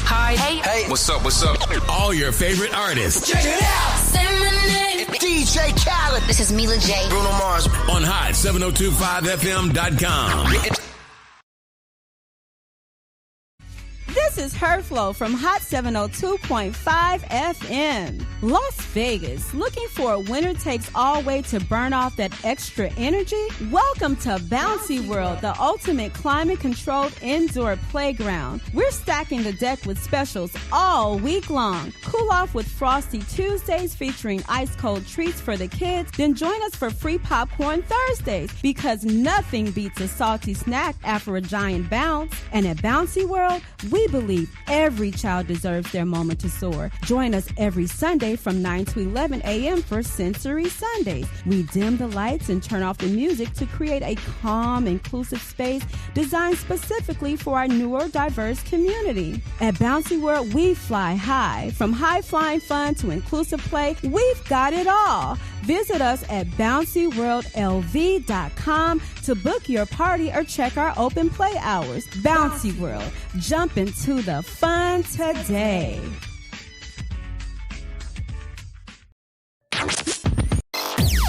Hi. Hey. What's up? All your favorite artists. Check it out. Say my name. DJ Khaled. This is Mila J. Bruno Mars. On hot7025fm.com. This is Her Flow from Hot 702.5 FM. Las Vegas, looking for a winner-takes-all way to burn off that extra energy? Welcome to Bouncy World, the ultimate climate-controlled indoor playground. We're stacking the deck with specials all week long. Cool off with Frosty Tuesdays featuring ice-cold treats for the kids, then join us for free popcorn Thursdays because nothing beats a salty snack after a giant bounce. And at Bouncy World, we believe every child deserves their moment to soar. Join us every Sunday from 9 to 11 a.m. for Sensory Sundays. We dim the lights and turn off the music to create a calm, inclusive space designed specifically for our newer, diverse community. At Bouncy World, we fly high. From high-flying fun to inclusive play, we've got it all. Visit us at bouncyworldlv.com to book your party or check our open play hours. Bouncy World, jump into the fun today.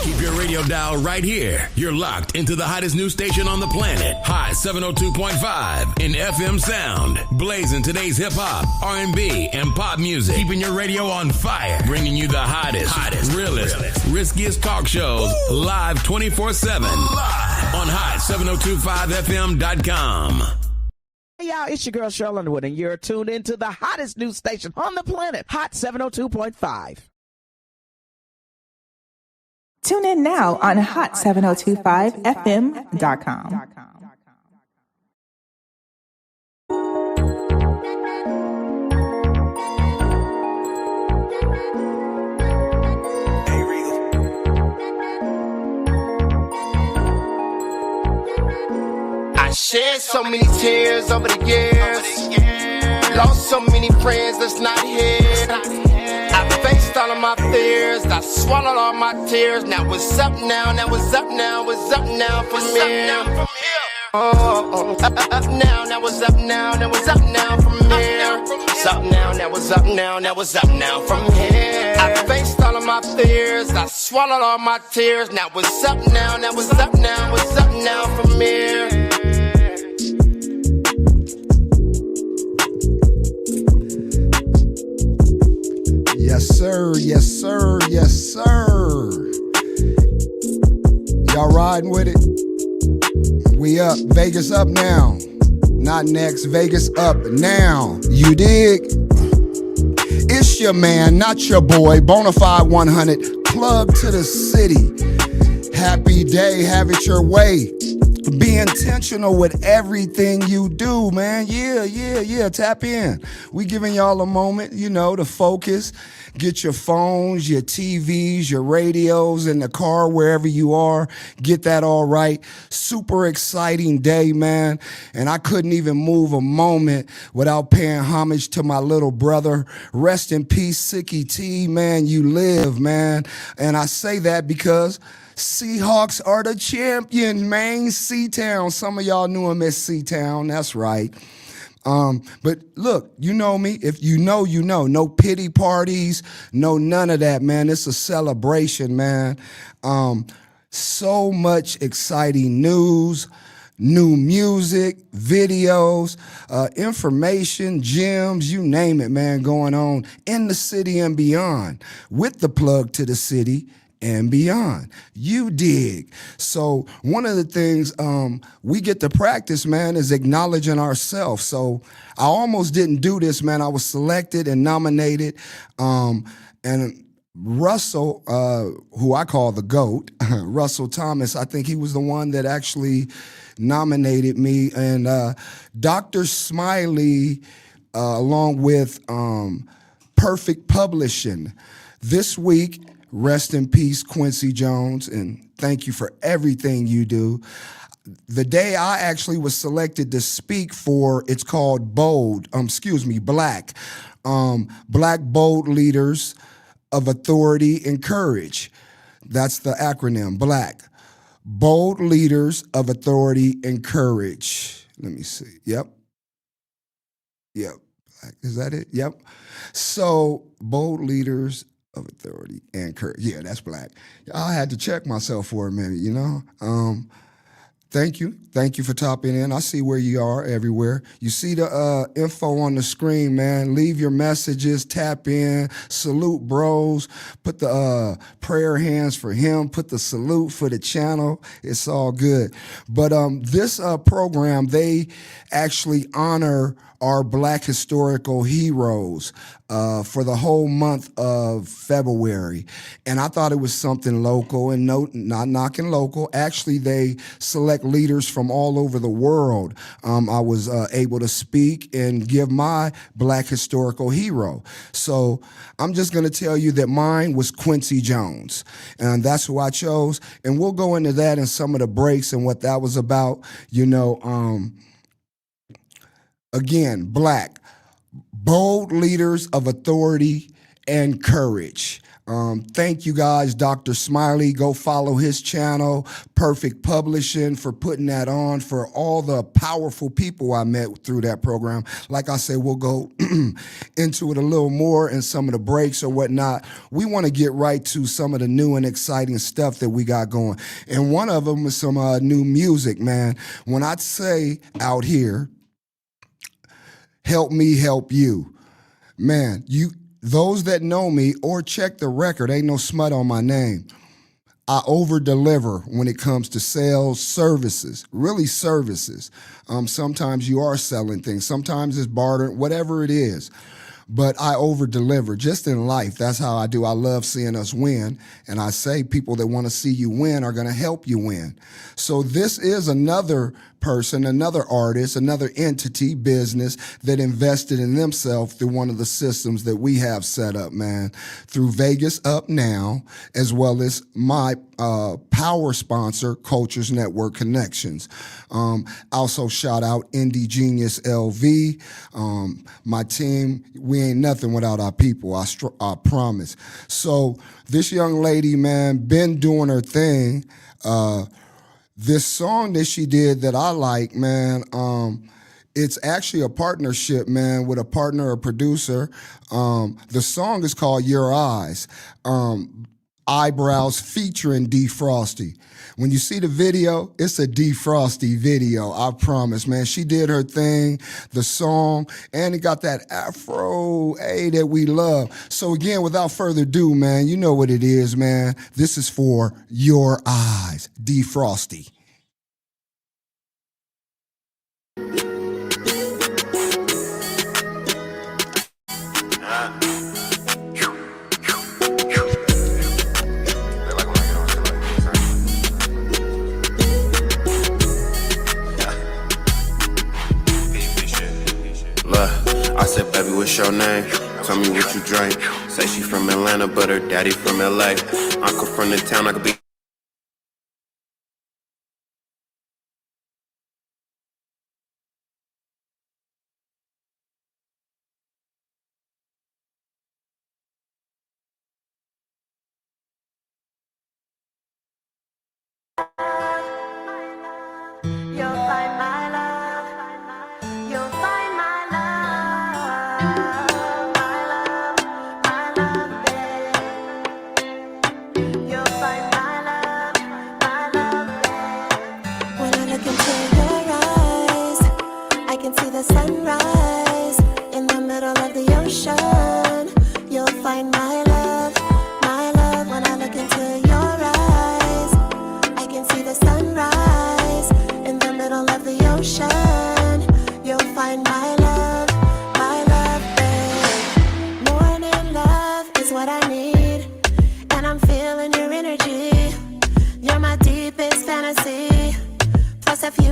Keep your radio dial right here. You're locked into the hottest news station on the planet. Hot 702.5 in FM sound. Blazing today's hip-hop, R&B, and pop music. Keeping your radio on fire. Bringing you the hottest, realest, riskiest talk shows live 24/7 on hot7025fm.com. Hey y'all, it's your girl Cheryl Underwood, and you're tuned into the hottest news station on the planet, Hot 702.5. Tune in now on hot7025fm.com. I shed so many tears over the years. Lost so many friends that's not here. I faced all of my fears. I swallowed all my tears. Now what's up now? Now what's up now? What's up now from here? Oh, up now. Now what's up now? Now what's up now from here? What's up now? Now what's up now? Now what's up now from here? I faced all of my fears. I swallowed all my tears. Now what's up now? Now what's up now? What's up now from here? Yes, sir. Yes, sir. Yes, sir. Y'all riding with it? We up. Vegas up now. Not next. Vegas up now. You dig? It's your man, not your boy. BONAFIED100. Plug to the city. Happy day. Have it your way. Be intentional with everything you do, man. Yeah. Tap in. We giving y'all a moment, to focus. Get your phones, your TVs, your radios in the car, wherever you are. Get that all right. Super exciting day, man. And I couldn't even move a moment without paying homage to my little brother. Rest in peace, Sicky T, man. You live, man. And I say that because Seahawks are the champion, man. C-Town. Some of y'all knew him as C-Town. That's right. But look, you know me. If you know, you know. No pity parties. No, none of that, man. It's a celebration, man. So much exciting news, new music, videos, information, gems, you name it, man, going on in the city and beyond with the plug to the city and beyond. You dig. So one of the things we get to practice, man, is acknowledging ourselves. So I almost didn't do this, man. I was selected and nominated. And Russell, who I call the GOAT, Russell Thomas, I think he was the one that actually nominated me. And Dr. Smiley, along with Perfect Publishing, this week, rest in peace, Quincy Jones, and thank you for everything you do. The day I actually was selected to speak for, it's called Black. Black Bold Leaders of Authority and Courage. That's the acronym, Black. Bold Leaders of Authority and Courage. Let me see. Yep. Yep. Is that it? Yep. So, bold leaders of authority and courage. Yeah, that's black. I had to check myself for a minute, you know? Thank you. Thank you for topping in. I see where you are everywhere. You see the info on the screen, man. Leave your messages, tap in, salute bros, put the prayer hands for him, put the salute for the channel. It's all good. But this program, they actually honor our black historical heroes for the whole month of February. And I thought it was something local, and no, not knocking local. Actually, they select leaders from all over the world. I was able to speak and give my black historical hero. So I'm just going to tell you that mine was Quincy Jones, and that's who I chose. And we'll go into that in some of the breaks and what that was about. You know, again, black, bold leaders of authority and courage. Thank you guys, Dr. Smiley. Go follow his channel, Perfect Publishing, for putting that on, for all the powerful people I met through that program. Like I said, we'll go into it a little more in some of the breaks or whatnot. We want to get right to some of the new and exciting stuff that we got going. And one of them is some new music, man. When I say out here, help me help you. Man, those that know me or check the record, ain't no smut on my name. I over-deliver when it comes to sales, services, really services. Sometimes you are selling things. Sometimes it's bartering, whatever it is. But I over-deliver just in life. That's how I do. I love seeing us win. And I say people that want to see you win are going to help you win. So this is another person, another artist, another entity, business that invested in themselves through one of the systems that we have set up, man, through Vegas Up Now, as well as my power sponsor, Cultures Network Connections. Also shout out Indie Genius LV. My team, we ain't nothing without our people, I promise. So this young lady, man, been doing her thing. This song that she did that I like, man, it's actually a partnership, man, with a partner, a producer. The song is called Your Eyes. Eyebrows featuring D Frosty. When you see the video, it's a D Frosty video, I promise, man. She did her thing, the song, and it got that Afro that we love. So again, without further ado, man, you know what it is, man. This is for Your Eyes, D Frosty. I said, baby, what's your name? Tell me what you drink. Say she from Atlanta, but her daddy from LA. Uncle from the town, I could be.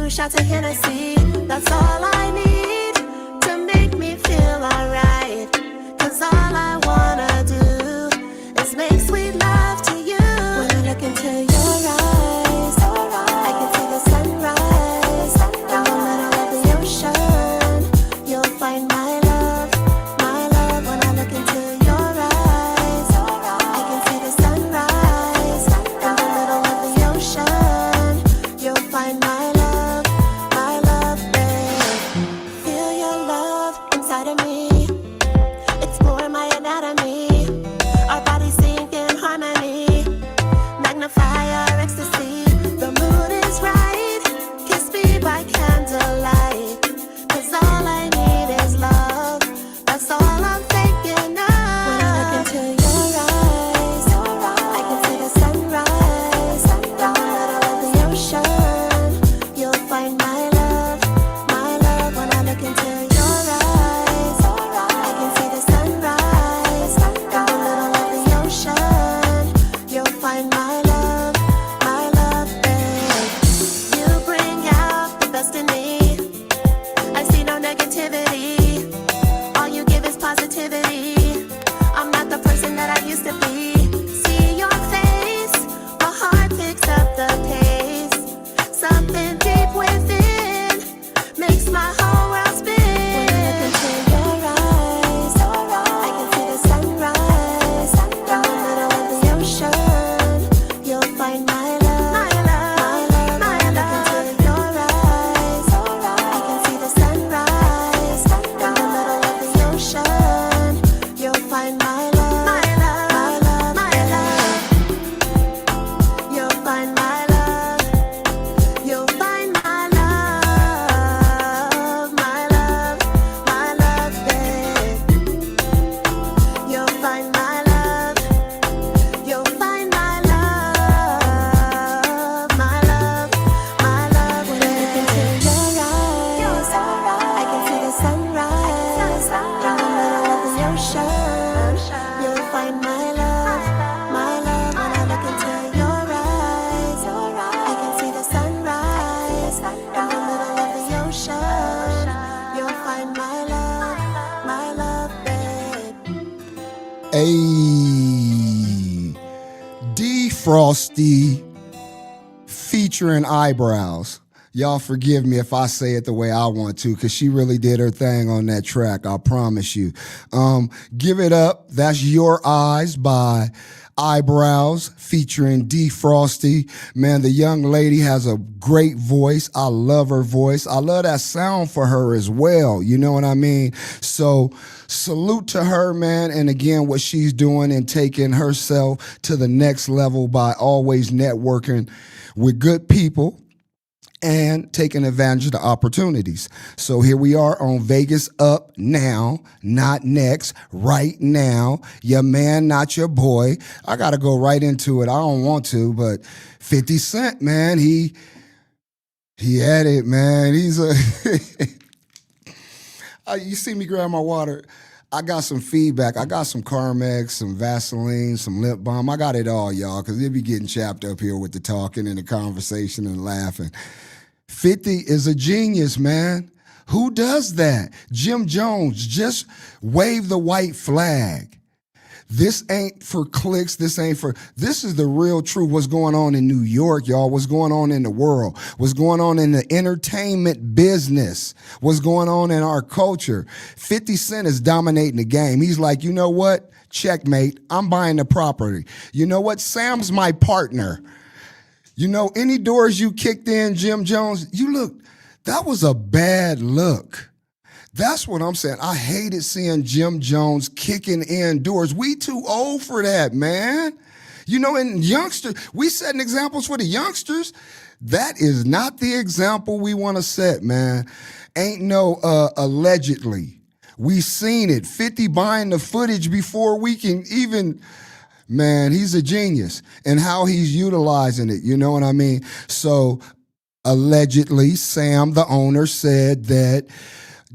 Shots of Hennessy, that's all I need to make me feel alright. 'Cause all I wanna do is make sweet love to you. When I look into your eyes, I can see the sunrise. In the middle of the ocean, you'll find my love, my love. When I look into your eyes, I can see the sunrise. In the middle of the ocean, you'll find my love. A Defrosty featuring Eyebrows. Y'all forgive me if I say it the way I want to, because she really did her thing on that track, I promise you. Give It Up, that's Your Eyes by Eyebrows featuring Defrosty. Man, the young lady has a great voice. I love her voice. I love that sound for her as well. You know what I mean? So salute to her, man. And again, what she's doing and taking herself to the next level by always networking with good people and taking advantage of the opportunities. So here we are on Vegas Up Now, not next, right now. Your man, not your boy. I got to go right into it. I don't want to, but 50 Cent, man, he had it, man. He's a... You see me grab my water. I got some feedback. I got some Carmex, some Vaseline, some lip balm. I got it all, y'all, because they be getting chapped up here with the talking and the conversation and laughing. 50 is a genius, man. Who does that? Jim Jones, just wave the white flag. This ain't for clicks. This is the real truth. What's going on in New York, y'all? What's going on in the world? What's going on in the entertainment business? What's going on in our culture? 50 Cent is dominating the game. He's like, you know what? Checkmate. I'm buying the property. You know what? Sam's my partner. You know, any doors you kicked in, Jim Jones, that was a bad look. That's what I'm saying. I hated seeing Jim Jones kicking in doors. We too old for that, man. You know, and youngsters, we setting examples for the youngsters. That is not the example we want to set, man. Ain't no allegedly. We seen it. 50 buying the footage before we can even... Man, he's a genius in how he's utilizing it. You know what I mean? So allegedly, Sam, the owner, said that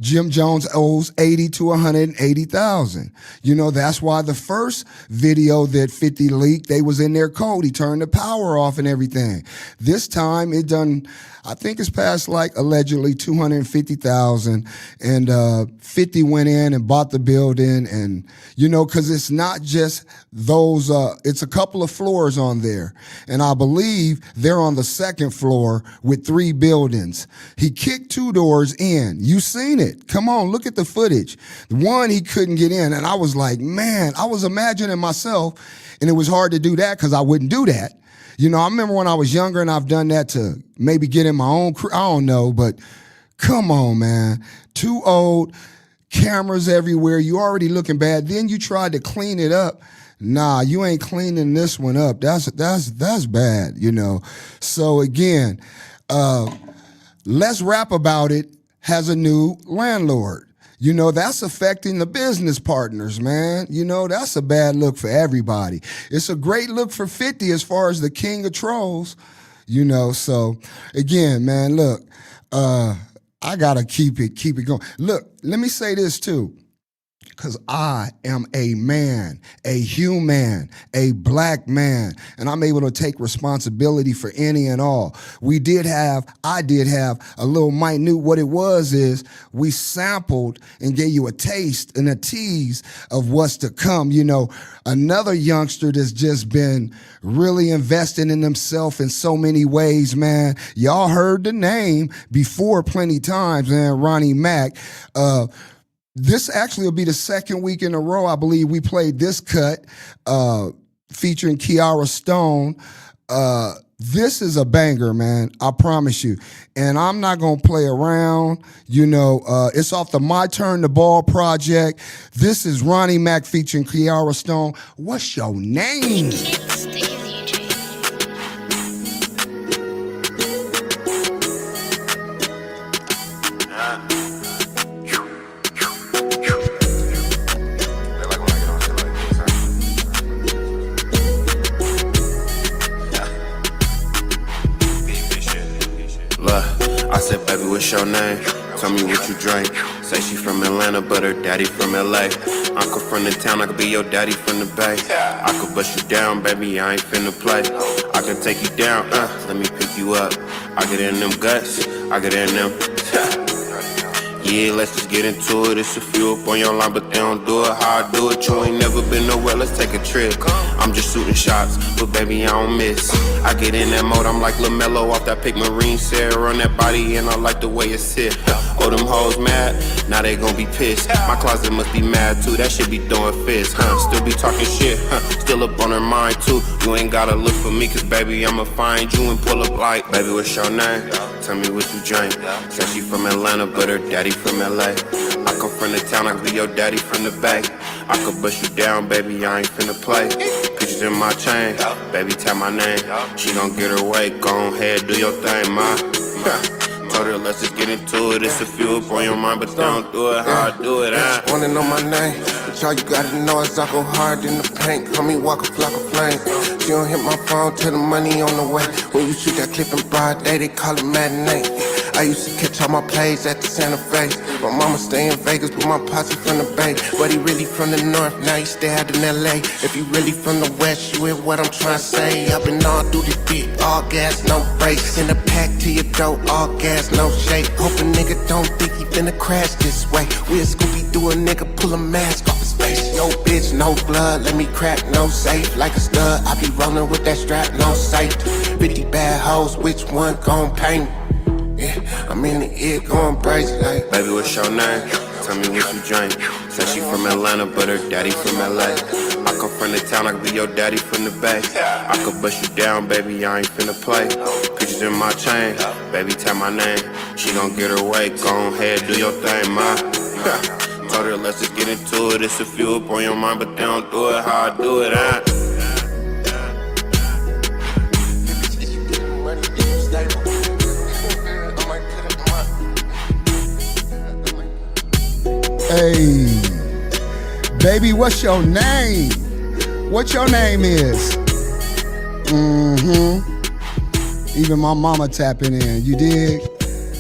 Jim Jones owes $80,000 to $180,000. You know, that's why the first video that 50 leaked, they was in their code. He turned the power off and everything. This time it done, I think it's past like allegedly $250,000, and 50 went in and bought the building, and you know, because it's not just those, it's a couple of floors on there, and I believe they're on the second floor with 3 buildings. He kicked 2 doors in. You seen it? Come on, look at the footage. One, he couldn't get in, and I was like, man, I was imagining myself, and it was hard to do that because I wouldn't do that. You know, I remember when I was younger and I've done that to maybe get in my own I don't know, but come on, man. Too old, cameras everywhere. You already looking bad. Then you tried to clean it up. Nah, you ain't cleaning this one up. That's bad, you know. So again, Let's Rap About It has a new landlord. You know, that's affecting the business partners, man. You know, that's a bad look for everybody. It's a great look for 50 as far as the king of trolls, you know. So, again, man, look, I got to keep it going. Look, let me say this, too. Because I am a man, a human, a black man, and I'm able to take responsibility for any and all. I did have a little minute. What it was is we sampled and gave you a taste and a tease of what's to come. You know, another youngster that's just been really investing in himself in so many ways, man. Y'all heard the name before plenty times, man, Ronnie Mac. This actually will be the second week in a row, I believe, we played this cut featuring Kiara Stone. This is a banger, man. I promise you. And I'm not going to play around. You know, it's off the My Turn the Ball project. This is Ronnie Mac featuring Kiara Stone. What's your name? I said, baby, what's your name? Tell me what you drink. Say she from Atlanta, but her daddy from LA. Uncle from the town, I could be your daddy from the Bay. I could bust you down, baby, I ain't finna play. I can take you down, let me pick you up. I get in them guts, I get in them. Yeah, let's just get into it. It's a few up on your line, but they don't do it how I do it. You ain't never been nowhere, let's take a trip. I'm just shooting shots, but baby, I don't miss. I get in that mode, I'm like LaMelo off that Pick Marine set. Run that body, and I like the way it sit. Oh, them hoes mad, now they gon' be pissed. My closet must be mad too, that shit be throwing fists. Still be talking shit, still up on her mind too. You ain't gotta look for me, cause baby, I'ma find you and pull up like, baby, what's your name? Tell me what you drink. Said she from Atlanta, but her daddy from LA. I come from the town, I could be your daddy from the Bay. I could bust you down, baby, I ain't finna play. Pictures in my chain, baby, tell my name. She gon' get her way, go ahead, do your thing, ma. Told her, let's just get into it. It's a few up on your mind, but don't do it how I do it. I just wanna know my name, but all you gotta know is I go hard in the paint. Call me walk a flock of flame. She don't hit my phone till the money on the way. When you shoot that clip in broad day, they call it matinee. I used to catch all my plays at the Santa Fe. My mama stay in Vegas with my posse from the Bay. But he really from the North, now he stay out in LA. If you really from the West, you hear what I'm trying to say. I've been all through the beat, all gas, no brakes. In a pack to your door, all gas, no shake. Hope a nigga don't think he finna crash this way. We'll Scooby-Doo a nigga, pull a mask off his face. Yo bitch, no blood, let me crack, no safe. Like a stud, I be rolling with that strap, no safe. 50 bad hoes, which one gon' pay me? Yeah, I'm in the ear going crazy like, baby, what's your name? Tell me what you drink. Said she from Atlanta, but her daddy from LA. I come from the town, I could be your daddy from the Bay. I could bust you down, baby, I ain't finna play. Pictures in my chain, baby, tell my name. She gon' get her way, go ahead, do your thing, ma. Told her, let's just get into it. It's a few up on your mind, but they don't do it how I do it, Hey, baby, what's your name? What your name is? Even my mama tapping in, you dig?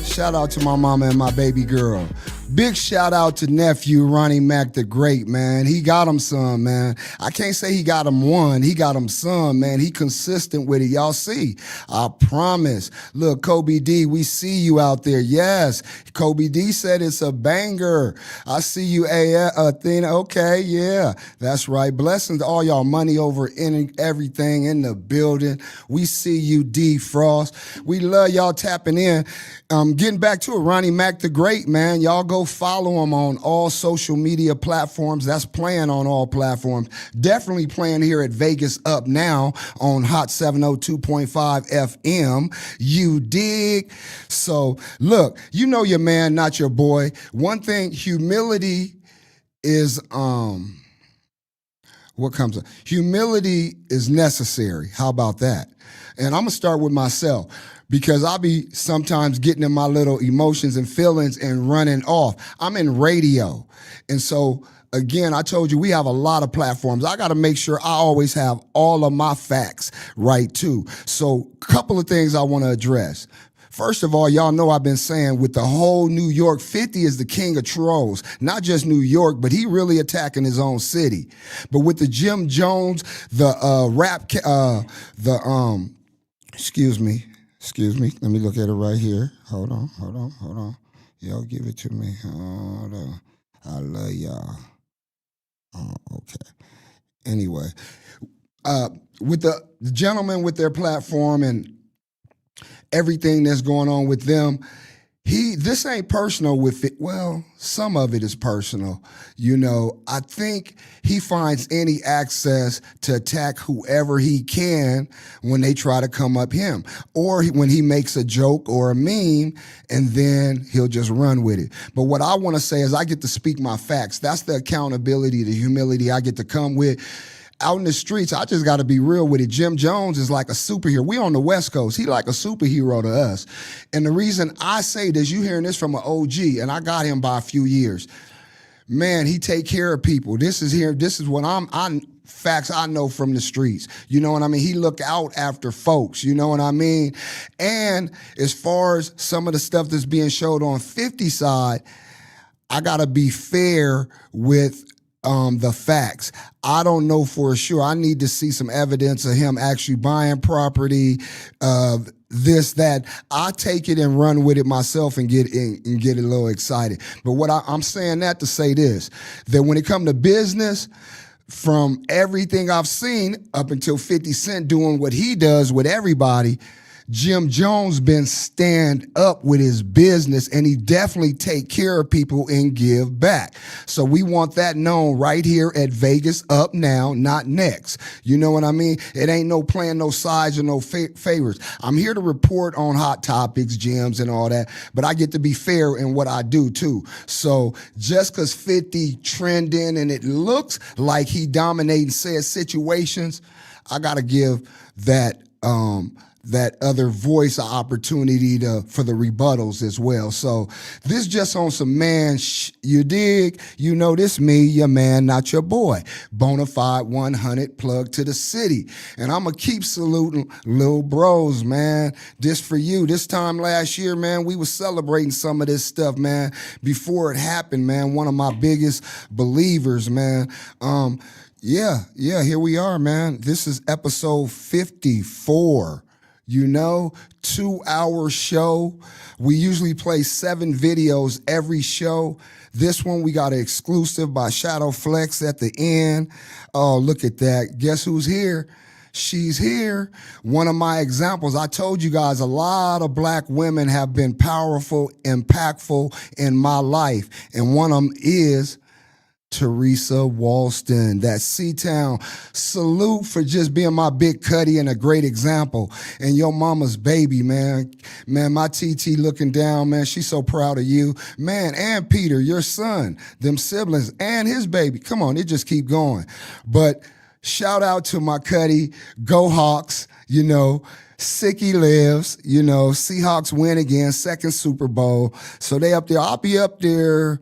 Shout out to my mama and my baby girl. Big shout out to nephew Ronnie Mac the Great, man. He got him some, man. I can't say he got him one. He got him some, man. He consistent with it. Y'all see. I promise. Look, Kobe D, we see you out there. Yes. Kobe D said it's a banger. I see you, Athena. Okay, yeah. That's right. Blessings to all y'all money over in everything in the building. We see you, D Frost. We love y'all tapping in. Getting back to it, Ronnie Mac the Great, man. Y'all go follow him on all social media platforms. That's playing on all platforms. Definitely playing here at Vegas Up Now on Hot 702.5 FM. You dig? So, look, you know your man, not your boy. One thing, humility is, what comes up? Humility is necessary. How about that? And I'm going to start with myself, because I'll be sometimes getting in my little emotions and feelings and running off. I'm in radio. And so, again, I told you we have a lot of platforms. I got to make sure I always have all of my facts right, too. So, a couple of things I want to address. First of all, y'all know I've been saying with the whole New York, 50 is the king of trolls. Not just New York, but he really attacking his own city. But with the Jim Jones, the Excuse me. Let me look at it right here. Hold on. Y'all give it to me. Hold on. I love y'all. Oh, okay. Anyway, with the gentlemen with their platform and everything that's going on with them, this ain't personal with it. Well, some of it is personal. You know, I think he finds any access to attack whoever he can when they try to come up him, or when he makes a joke or a meme, and then he'll just run with it. But what I want to say is I get to speak my facts. That's the accountability, the humility I get to come with. Out in the streets, I just got to be real with it. Jim Jones is like a superhero. We on the West Coast. He like a superhero to us. And the reason I say this, you hearing this from an OG, and I got him by a few years. Man, he take care of people. This is what facts I know from the streets. You know what I mean? He look out after folks. You know what I mean? And as far as some of the stuff that's being showed on 50 side, I got to be fair with the facts. I don't know for sure. I need to see some evidence of him actually buying property, this, that. I take it and run with it myself and get a little excited. But what I'm saying that to say this, that when it comes to business, from everything I've seen up until 50 Cent doing what he does with everybody, Jim Jones been stand up with his business, and he definitely take care of people and give back. So we want that known right here at Vegas Up Now, not next. You know what I mean? It ain't no playing no sides or no favors. I'm here to report on hot topics, gems, and all that, but I get to be fair in what I do too. So just because 50 trending and it looks like he dominating said situations, I got to give that other voice an opportunity for the rebuttals as well. So this just on some man, you dig? You know this me, your man, not your boy. BONAFIED100 plug to the city. And I'm going to keep saluting Lil Bros, man. This for you. This time last year, man, we was celebrating some of this stuff, man, before it happened, man. One of my biggest believers, man. Yeah, here we are, man. This is episode 54. 2-hour show. We usually play 7 videos every show. This one, we got an exclusive by Shadow Flex at the end. Oh, look at that. Guess who's here? She's here. One of my examples, I told you guys a lot of black women have been powerful, impactful in my life. And one of them is Teresa Walston, that C-Town. Salute for just being my big cutty and a great example. And your mama's baby, man. Man, my TT looking down, man. She's so proud of you. Man, and Peter, your son, them siblings, and his baby. Come on, it just keep going. But shout out to my cutty, Go Hawks, Sicky lives, Seahawks win again, second Super Bowl. So they up there. I'll be up there.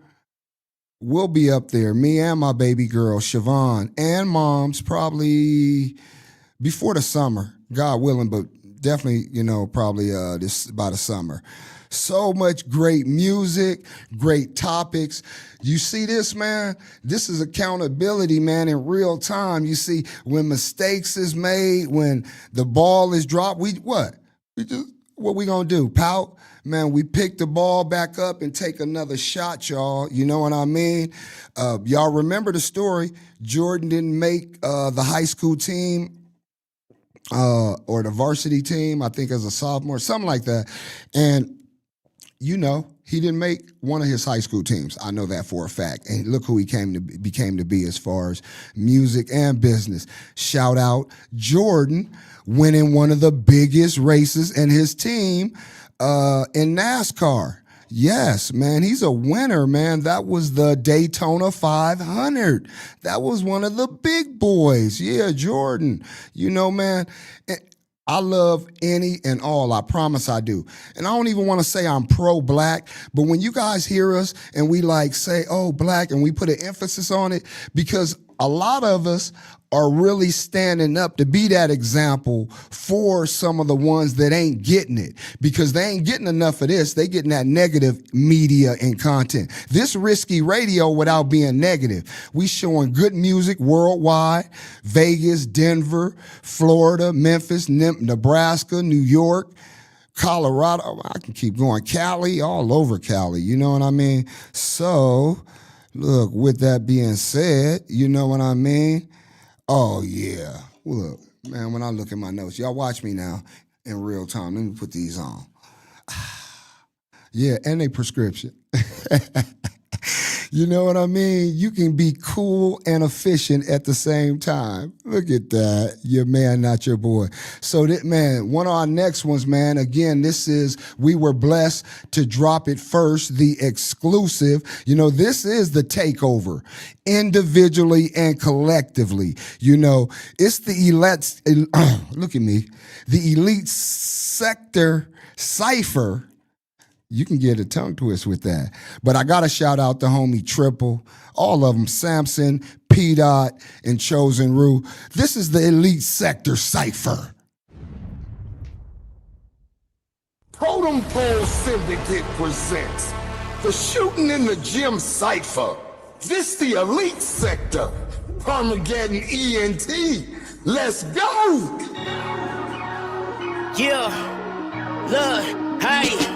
We'll be up there, me and my baby girl, Siobhan, and mom's probably before the summer, God willing, but definitely, probably this by the summer. So much great music, great topics. You see this, man? This is accountability, man, in real time. You see, when mistakes is made, when the ball is dropped, what we gonna do? Pout? Man, we pick the ball back up and take another shot, y'all. You know what I mean? Y'all remember the story. Jordan didn't make the high school team or the varsity team, I think as a sophomore, something like that. And, he didn't make one of his high school teams. I know that for a fact. And look who he became to be as far as music and business. Shout out Jordan winning one of the biggest races in his team in NASCAR. Yes, man, he's a winner, man. That was the Daytona 500. That was one of the big boys. Yeah, Jordan. Man, I love any and all. I promise I do. And I don't even want to say I'm pro-black, but when you guys hear us and we say, oh, black, and we put an emphasis on it, because a lot of us are really standing up to be that example for some of the ones that ain't getting it, because they ain't getting enough of this. They getting that negative media and content. This risky radio without being negative. We showing good music worldwide, Vegas, Denver, Florida, Memphis, Nebraska, New York, Colorado. I can keep going. Cali, all over Cali. You know what I mean? So, look, with that being said, you know what I mean? Oh, yeah. Look, man, when I look at my notes, y'all watch me now in real time. Let me put these on. Yeah, and a prescription. You know what I mean? You can be cool and efficient at the same time. Look at that. Your man, not your boy. So, man, one of our next ones, man, again, we were blessed to drop it first, the exclusive. This is the takeover, individually and collectively. It's the elite, look at me, the elite sector cipher. You can get a tongue twist with that. But I got to shout out the homie Triple, all of them, Samson, P-Dot, and Chosen Rue. This is the Elite Sector Cypher. Totem Pole Syndicate presents the Shooting in the Gym Cypher. This the Elite Sector. Armageddon ENT. Let's go! Yeah. Look, hey.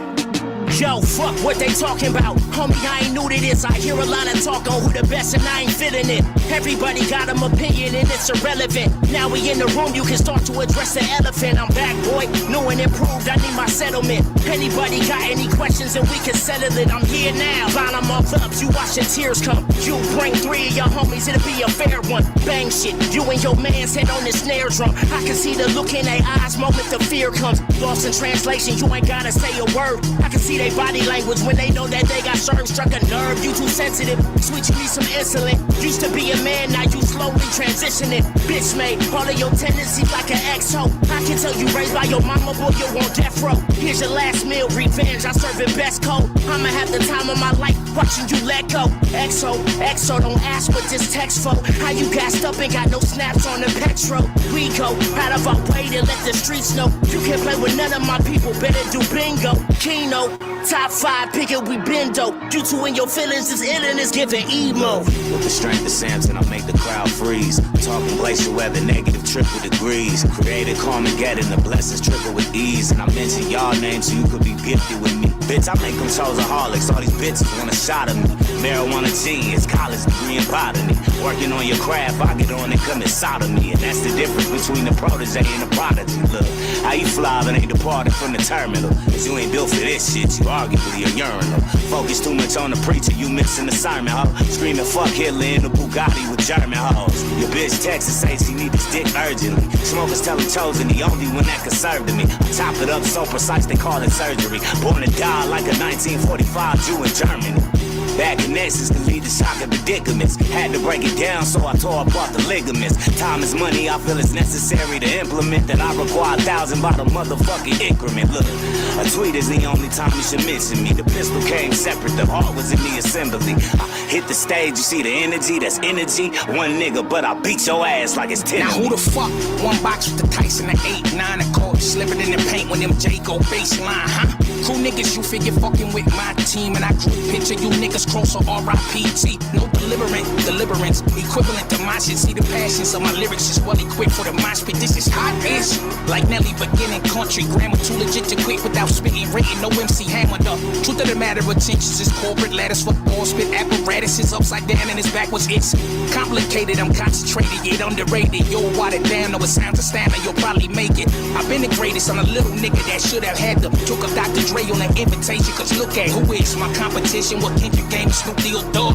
Yo, fuck what they talking about. Homie, I ain't new to this. I hear a lot of talk on who the best and I ain't feeling it. Everybody got an opinion and it's irrelevant. Now we in the room, you can start to address the elephant. I'm back, boy, new and improved. I need my settlement. Anybody got any questions and we can settle it. I'm here now. Line them all up, you watch the tears come. You bring 3 of your homies, it'll be a fair one. Bang shit, you and your man's head on the snare drum. I can see the look in their eyes, moment the fear comes. Lost in translation, you ain't gotta say a word. I can see they body language when they know that they got served. Struck a nerve, you too sensitive. Sweet, you need some insulin. Used to be a man, now you slowly transitioning. Bitch made all of your tendencies like an ex-ho. I can tell you raised by your mama, boy, you on death row. Here's your last meal, revenge, I serve it best cold. I'ma have the time of my life watching you let go. XO, don't ask what this text for. How you gassed up and got no snaps on the petrol. We go out of our way to let the streets know. You can't play with none of my people, better do bingo. Keno, top 5, pick it, we bendo. You two in your feelings is ill and it's giving emo. With the strength of Samson, I make the crowd freeze. Talking glacial weather, negative triple degrees. Created Carmageddon, the blessings trickle with ease. And I mention y'all names so you could be gifted with me. Bitch, I make them chosen-holics. All these bitches want a shot of me. Marijuana genius, college degree in botany. Working on your craft, I get on and commit sodomy. And that's the difference between the protege and the prodigy. Look, how you fly but ain't departed from the terminal. Cause you ain't built for this shit, you arguably a urinal. Focus too much on the preacher, you missing the sermon, ho. Screaming fuck Hitler in the Bugatti with German hoes. Your bitch texts and says she need this dick urgently. Smokers tell him chosen, the only one that can serve to me. I chop it up so precise they call it surgery. Born to die like a 1945 Jew in Germany. Back in Nexus can lead to shocking predicaments. Had to break it down, so I tore apart the ligaments. Time is money, I feel it's necessary to implement that I require 1,000 by the motherfucking increment. Look, a tweet is the only time you should mention me. The pistol came separate, the heart was in the assembly. I hit the stage, you see the energy, that's energy. One nigga, but I beat your ass like it's 10. Now who the fuck? One box with the Tyson, the 8-9, a court, slipping in the paint when them J go baseline, huh? Cool niggas, you figure fucking with my team, and I group picture you niggas closer R.I.P.T. No deliverance, equivalent to my shit. See the passions of my lyrics is well equipped for the mosh pit. This is hot-ish, like Nelly beginning country. Grammar too legit to quit without spitting written. No MC hammered up. Truth of the matter, attentions is corporate ladders for ball spit apparatuses upside down and it's backwards. It's complicated, I'm concentrated, yet underrated. You'll water it down, no it sounds astounding, you'll probably make it. I've been the greatest, I'm a little nigga that should have had them. Took up Dr. Dre on an invitation, cause look at who is my competition. What Kendrick game is Snoop Deal Dog.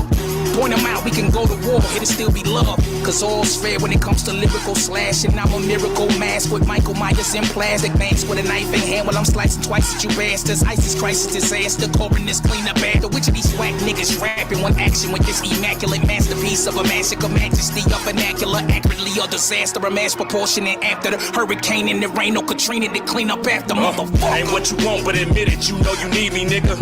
Point them out, we can go to war, it'll still be love. Cause all's fair when it comes to lyrical slashing. I'm a miracle mask with Michael Myers in plastic mask with a knife in hand while I'm slicing twice at you bastards. ISIS crisis disaster, coroner's clean up after. Which of these whack niggas rapping one action with this immaculate masterpiece of a massacre majesty of vernacular, accurately a disaster, a mass proportionate after the hurricane and the rain, no Katrina to clean up after motherfucker. Ain't what you want, but admit it, you know you need me, nigga.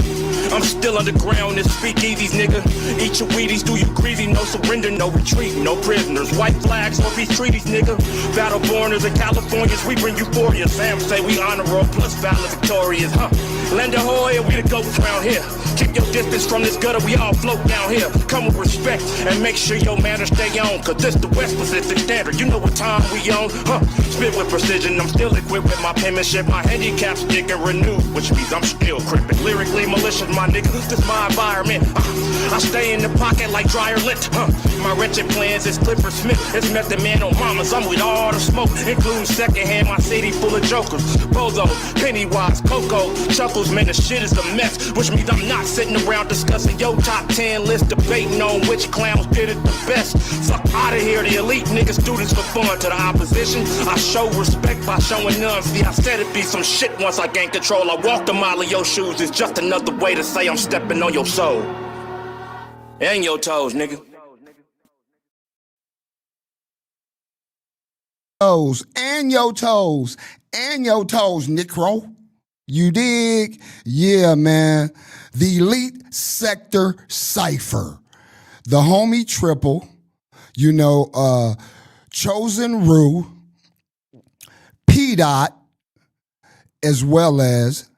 I'm still underground in speakeasies, nigga. Eat your Wheaties, do you greedy? No surrender, no retreat, no prisoners. White flags, no peace treaties, nigga. Battle borners and Californians, we bring euphoria. Sam say we honor all plus valor victorious, huh? Lend a Hoya, we the ghosts round here. Keep your distance from this gutter, we all float down here. Come with respect and make sure your manners stay on. Cause this the West Pacific Standard, you know what time we on, huh? Spit with precision, I'm still equipped with my penmanship. My handicap stick and renewed, which means I'm still crippin'. Lyrically malicious, my nigga, this my environment. I stay in the pocket like dryer lit, huh? My wretched plans is Clifford Smith. It's Method Man on mamas, I'm with all the smoke, including secondhand, my city full of jokers. Bozo, Pennywise, Coco, Chuckles, man, the shit is a mess. Which means I'm not sitting around discussing your top 10 list, debating on which clowns did it the best. Fuck out of here, the elite niggas do this for fun. To the opposition, I show respect by showing none. See, I said it'd be some shit once I gain control. I walked a mile of your shoes, it's just another way to say I'm stepping on your soul. And your toes, nigga. And your toes, Necro. You dig? Yeah, man. The Elite Sector Cypher. The homie Triple, Chosen Rue, P-Dot, as well as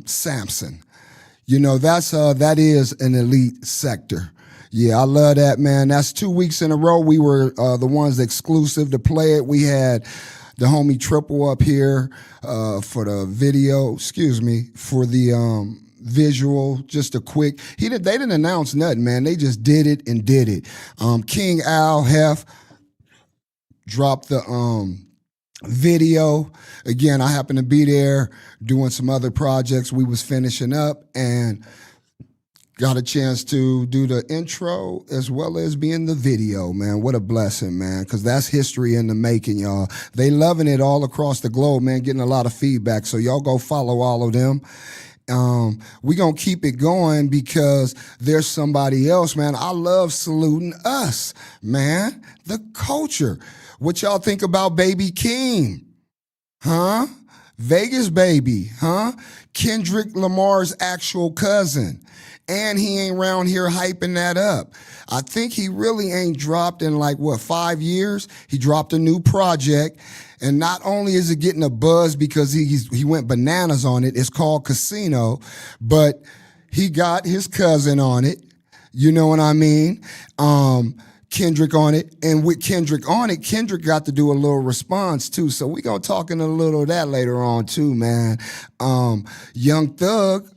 Samson. That is an elite sector. Yeah, I love that, man. That's 2 weeks in a row. We were the ones exclusive to play it. We had the homie Triple up here for the video, for the visual, just a quick. They didn't announce nothing, man. They just did it and did it. King Al Hef dropped the video. Again, I happened to be there doing some other projects we was finishing up and got a chance to do the intro as well as be in the video, man. What a blessing, man, because that's history in the making, y'all. They loving it all across the globe, man, getting a lot of feedback. So y'all go follow all of them. We gonna keep it going because there's somebody else, man. I love saluting us, man. The culture. What y'all think about Baby Keem? Huh? Vegas Baby, huh? Kendrick Lamar's actual cousin. And he ain't around here hyping that up. I think he really ain't dropped in 5 years? He dropped a new project. And not only is it getting a buzz because he went bananas on it, it's called Casino, but he got his cousin on it. You know what I mean? Kendrick on it. And with Kendrick on it, Kendrick got to do a little response too. So we gonna talk in a little of that later on too, man. Young Thug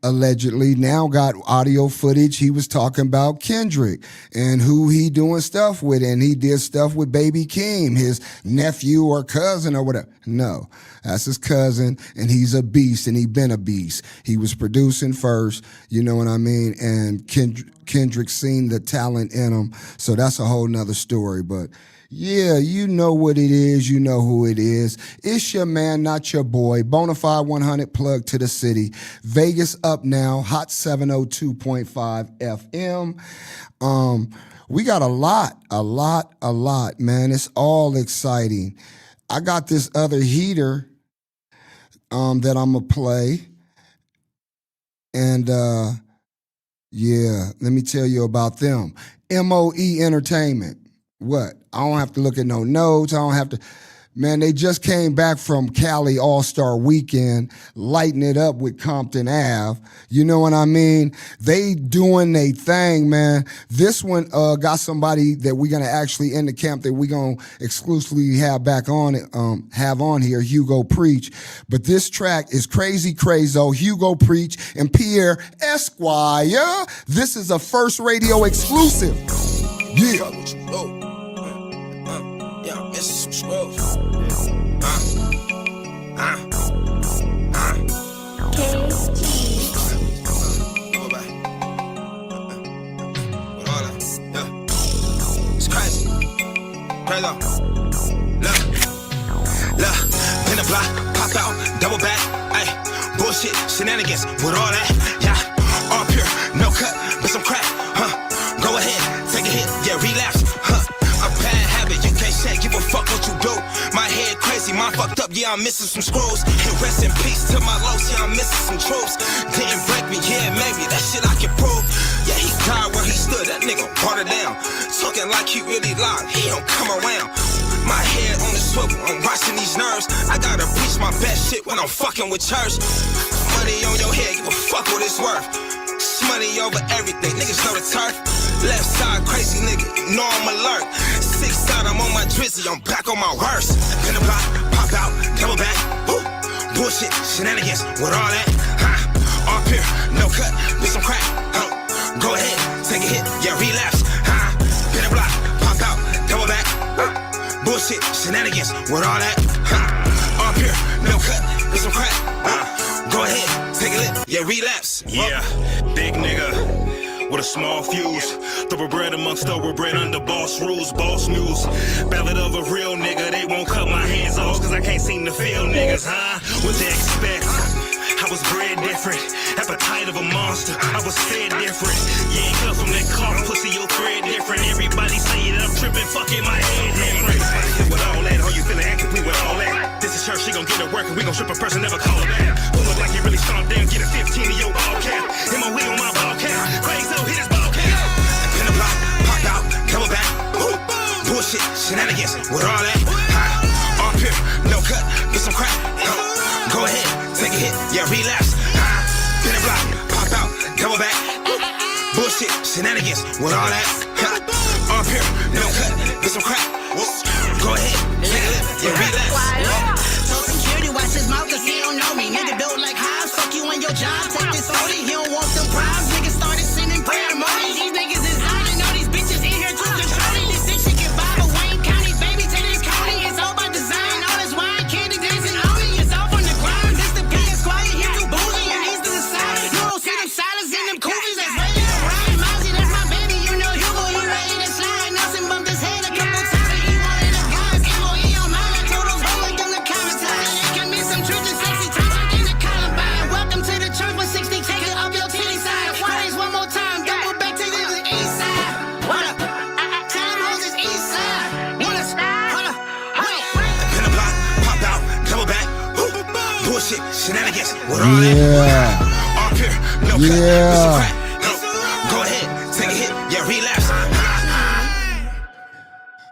allegedly now got audio footage. He was talking about Kendrick and who he doing stuff with, and he did stuff with Baby Keem, his nephew or cousin or whatever. No, that's his cousin, and he's a beast, and he been a beast. He was producing first, you know what I mean, and Kendrick seen the talent in him, so that's a whole nother story, but yeah, you know what it is. You know who it is. It's your man, not your boy. BONAFIED100 plug to the city. Vegas up now. Hot 702.5 FM. We got a lot, man. It's all exciting. I got this other heater that I'm going to play. And, yeah, let me tell you about them. MOE Entertainment. What? I don't have to look at no notes. I don't have to. Man, they just came back from Cali All-Star Weekend, lighting it up with Compton Ave. You know what I mean? They doing their thing, man. This one got somebody that we're going to actually in the camp that we're going to exclusively have back on have on here, Hugo Preach. But this track is Crazy Crazo, Hugo Preach, and Pierre Esquire. This is a First Radio exclusive. Yeah. Yeah, it's some scrolls. It's crazy. Crazy. Look, in the block, pop out, double back. Ay, bullshit, shenanigans with all that. Yeah, all pure, no cut, but some crack. Go ahead, take a hit, yeah, relapse. A bad habit, you can't say, give a fuck what you do. My head crazy, mind fucked up, yeah, I'm missing some screws. And rest in peace to my lows, yeah, I'm missing some troops. Didn't break me, yeah, maybe, that shit I can prove. Yeah, he died where he stood, that nigga brought it down. Talking like he really lied, he don't come around. My head on the swivel, I'm watching these nerves. I gotta preach my best shit when I'm fucking with church. Money on your head, give a fuck what it's worth. Money over everything, niggas know the turf. Left side crazy nigga, you know I'm alert. 6 side, I'm on my drizzy, I'm back on my worst. In the block, pop out, double back. Woo. Bullshit, shenanigans, with all that. All pure, no cut, with some crack. Go ahead, take a hit, yeah, relapse. In the block, pop out, double back. Bullshit, shenanigans, with all that. All pure, no cut, with some crack. Go ahead, take a hit, yeah, relapse. Yeah, big nigga with a small fuse. Thoroughbred amongst thoroughbred under boss rules, boss news. Ballad of a real nigga, they won't cut my hands off, cause I can't seem to feel niggas, huh? What they expect? I was bred different, appetite of a monster, I was fed different. You ain't cut from that car, pussy, your thread different. Everybody say that I'm tripping, fucking my head different. With all that, how you feeling incomplete with all that? This is her, she gon' get to work and we gon' strip a person, never call her back. Who look like you really stomped down, get a 15 of your ball cap. MOE on my ball cap, crazy hit his ball cap. In the block, pop out, double back. Ooh. Bullshit, shenanigans, with all that. All pure, no cut, get some crack. Go ahead, take a hit, yeah, relapse. In the block, pop out, double back. Bullshit, shenanigans, with all that. All pure, no cut, get some crack. Go ahead, take a hit, yeah, relapse. bullshit, shenanigans, with all that. All pure, no cut, with some crack. Go ahead, take a hit, yeah, relapse.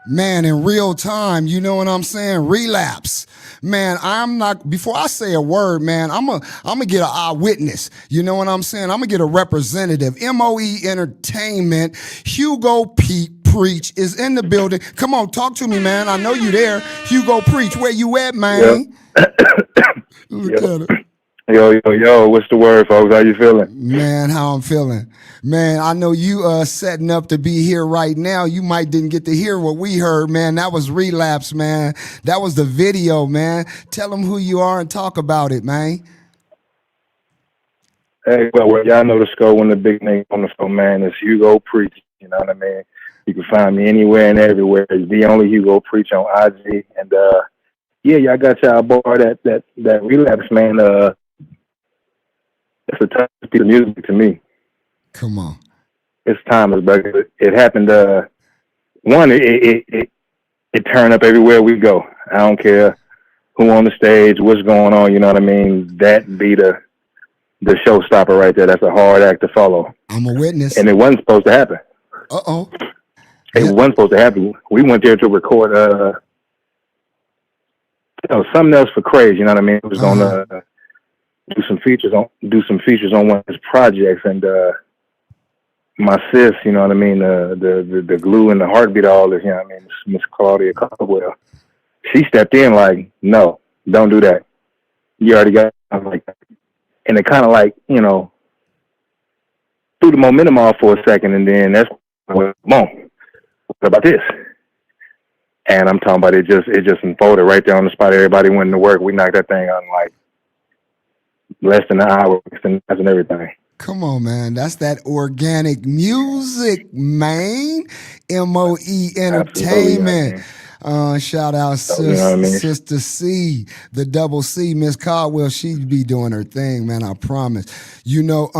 Man, in real time, you know what I'm saying? Relapse. Man, I'm not, before I say a word, man, I'm gonna get an eyewitness. You know what I'm saying? I'm gonna get a representative. MOE Entertainment, Hugo Preach is in the building. Come on, talk to me, man. I know you there. Hugo Preach, where you at, man? Look at it. Yo, what's the word, folks? How you feeling? Man, how I'm feeling. Man, I know you setting up to be here right now. You might didn't get to hear what we heard, man. That was Relapse, man. That was the video, man. Tell them who you are and talk about it, man. Hey, well, y'all know the score when the big name on the phone, man. It's Hugo Preach, you know what I mean? You can find me anywhere and everywhere. It's the only Hugo Preach on IG. And, yeah, y'all got y'all aboard that Relapse, man. It's a tough piece of music to me. Come on. It's timeless, but it happened. One, it turned up everywhere we go. I don't care who on the stage, what's going on. You know what I mean? That be the showstopper right there. That's a hard act to follow. I'm a witness. And it wasn't supposed to happen. Uh-oh. It wasn't supposed to happen. We went there to record something else for Craze. You know what I mean? It was gonna do some features on one of his projects, and my sis, you know what I mean, the glue and the heartbeat of all this, you know what I mean, Miss Claudia Caldwell, she stepped in like, no, don't do that. You already got it like that. And it kind of like, you know, threw the momentum off for a second, and then that's well, come on, what about this? And I'm talking about it just unfolded right there on the spot. Everybody went to work. We knocked that thing out in like less than an hour, and everything. Come on, man. That's that organic music, man. MOE Entertainment. Shout out Sister C, the double C, Miss Caldwell. She be doing her thing, man, I promise. You know,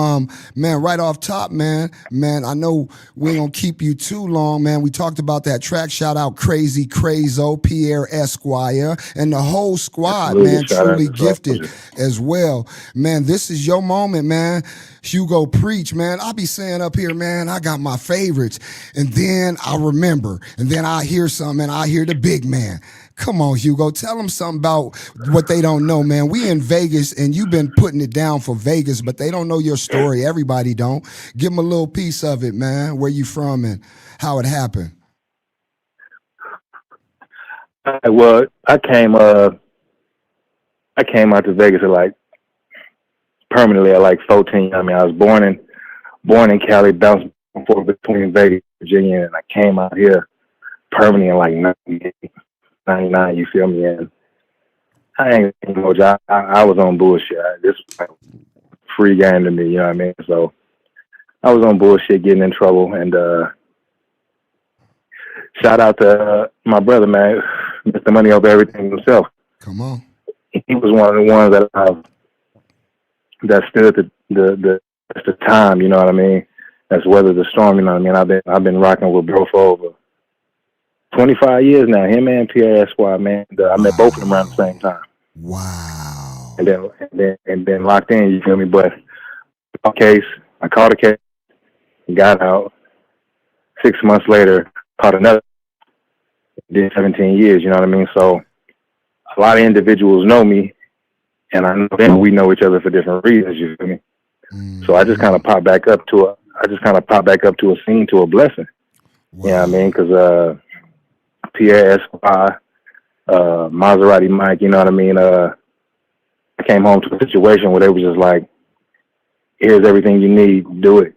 man, right off top, man, I know we ain't gonna keep you too long, man. We talked about that track. Shout out Crazy Crazo, Pierre Esquire, and the whole squad, man, truly gifted as well. Man, this is your moment, man. Hugo Preach, man. I be saying up here, man, I got my favorites. And then I remember. And then I hear something and I hear the big man. Come on, Hugo. Tell them something about what they don't know, man. We in Vegas and you've been putting it down for Vegas, but they don't know your story. Everybody don't. Give them a little piece of it, man. Where you from and how it happened. Well, I came out to Vegas at like permanently at like 14. I mean, I was born in Cali, bounced forth between Vegas and Virginia, and I came out here permanently in like 99, you feel me? And I ain't no job. I was on bullshit. This was like free game to me, you know what I mean? So I was on bullshit, getting in trouble, and shout out to my brother, man, Mr. Money Over Everything himself. Come on. He was one of the ones that stood the time, you know what I mean? That's weathered the storm, you know what I mean? I've been rocking with bro for over 25 years now. Him and Pierre Esquire, man. I met both of them around the same time. Wow. And then locked in, you feel me? But case, I caught a case, got out. 6 months later, caught another. Did 17 years, you know what I mean? So a lot of individuals know me, and I know them. We know each other for different reasons, you feel me? So I just kind of popped back up to a scene, to a blessing. Wow. You know what I mean? Because Pierre Esquire, Maserati Mike, you know what I mean? I came home to a situation where they was just like, here's everything you need, do it.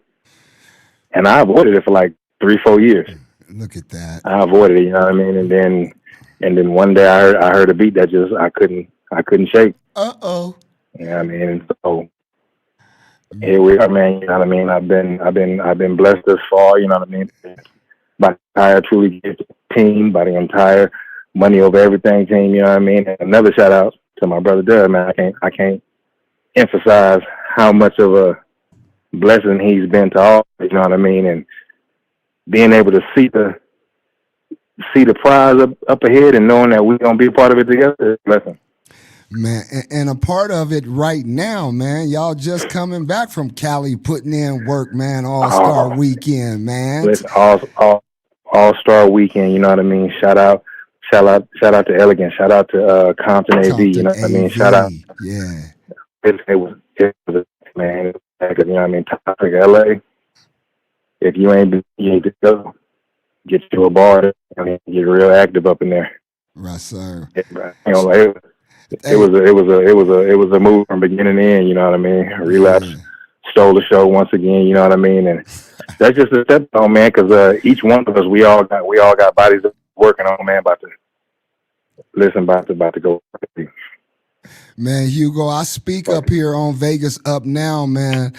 And I avoided it for like 3-4 years. Look at that. I avoided it, you know what I mean? And then one day I heard a beat that just I couldn't shake. Uh-oh. You know what I mean? So here we are, man. You know what I mean? I've been blessed thus far. You know what I mean? By the entire truly gifted team, by the entire Money Over Everything team. You know what I mean? And another shout out to my brother Doug, man. I can't emphasize how much of a blessing he's been to all. You know what I mean? And being able to see the prize up ahead and knowing that we're gonna be a part of it together is a blessing. Man, and a part of it right now, man. Y'all just coming back from Cali, putting in work, man. All-Star Weekend, man. Listen, All-Star Weekend. You know what I mean? Shout out to Elegant. Shout out to Compton AV. You know what I mean? Shout out. Yeah. It was man. You know what I mean? Topic LA. If you ain't to go, get you a bar. I mean, get real active up in there. Right, sir. It was a move from beginning to end. You know what I mean? Relapse stole the show once again. You know what I mean? And that's just a step on, man. Because each one of us, we all got bodies working on, man. About to go. Man, Hugo, I speak up here on Vegas Up Now, man.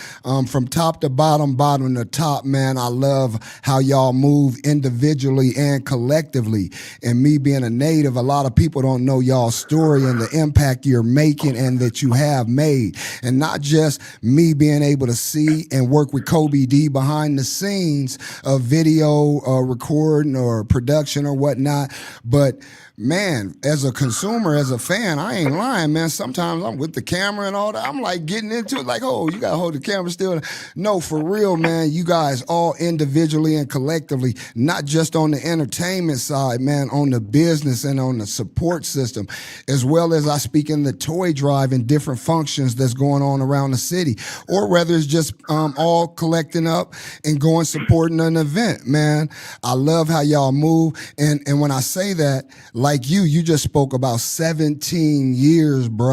From top to bottom to top, man. I love how y'all move individually and collectively. And me being a native, a lot of people don't know y'all's story and the impact you're making and that you have made. And not just me being able to see and work with Kobe D behind the scenes of video recording or production or whatnot, but man, as a consumer, as a fan, I ain't lying, man. Sometimes I'm with the camera and all that. I'm like getting into it like, oh, you got to hold the camera still. No, for real, man. You guys all individually and collectively, not just on the entertainment side, man, on the business and on the support system, as well as I speak in the toy drive and different functions that's going on around the city, or whether it's just all collecting up and going supporting an event, man. I love how y'all move. And when I say that, like you just spoke about 17 years, bruh,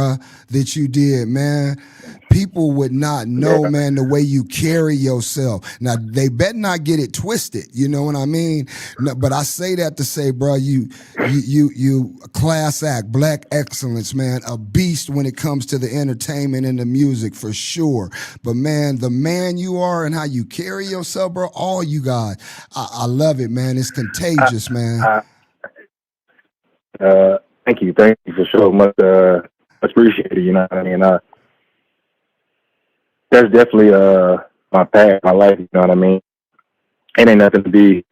that you did, man. People would not know, man, the way you carry yourself. Now, they better not get it twisted, you know what I mean? No, but I say that to say, bruh, you class act, black excellence, man, a beast when it comes to the entertainment and the music for sure. But, man, the man you are and how you carry yourself, bro, all you guys, I love it, man. It's contagious, man. Thank you for so much. Much appreciated. You know what I mean? That's definitely my path, my life. You know what I mean? It ain't nothing to be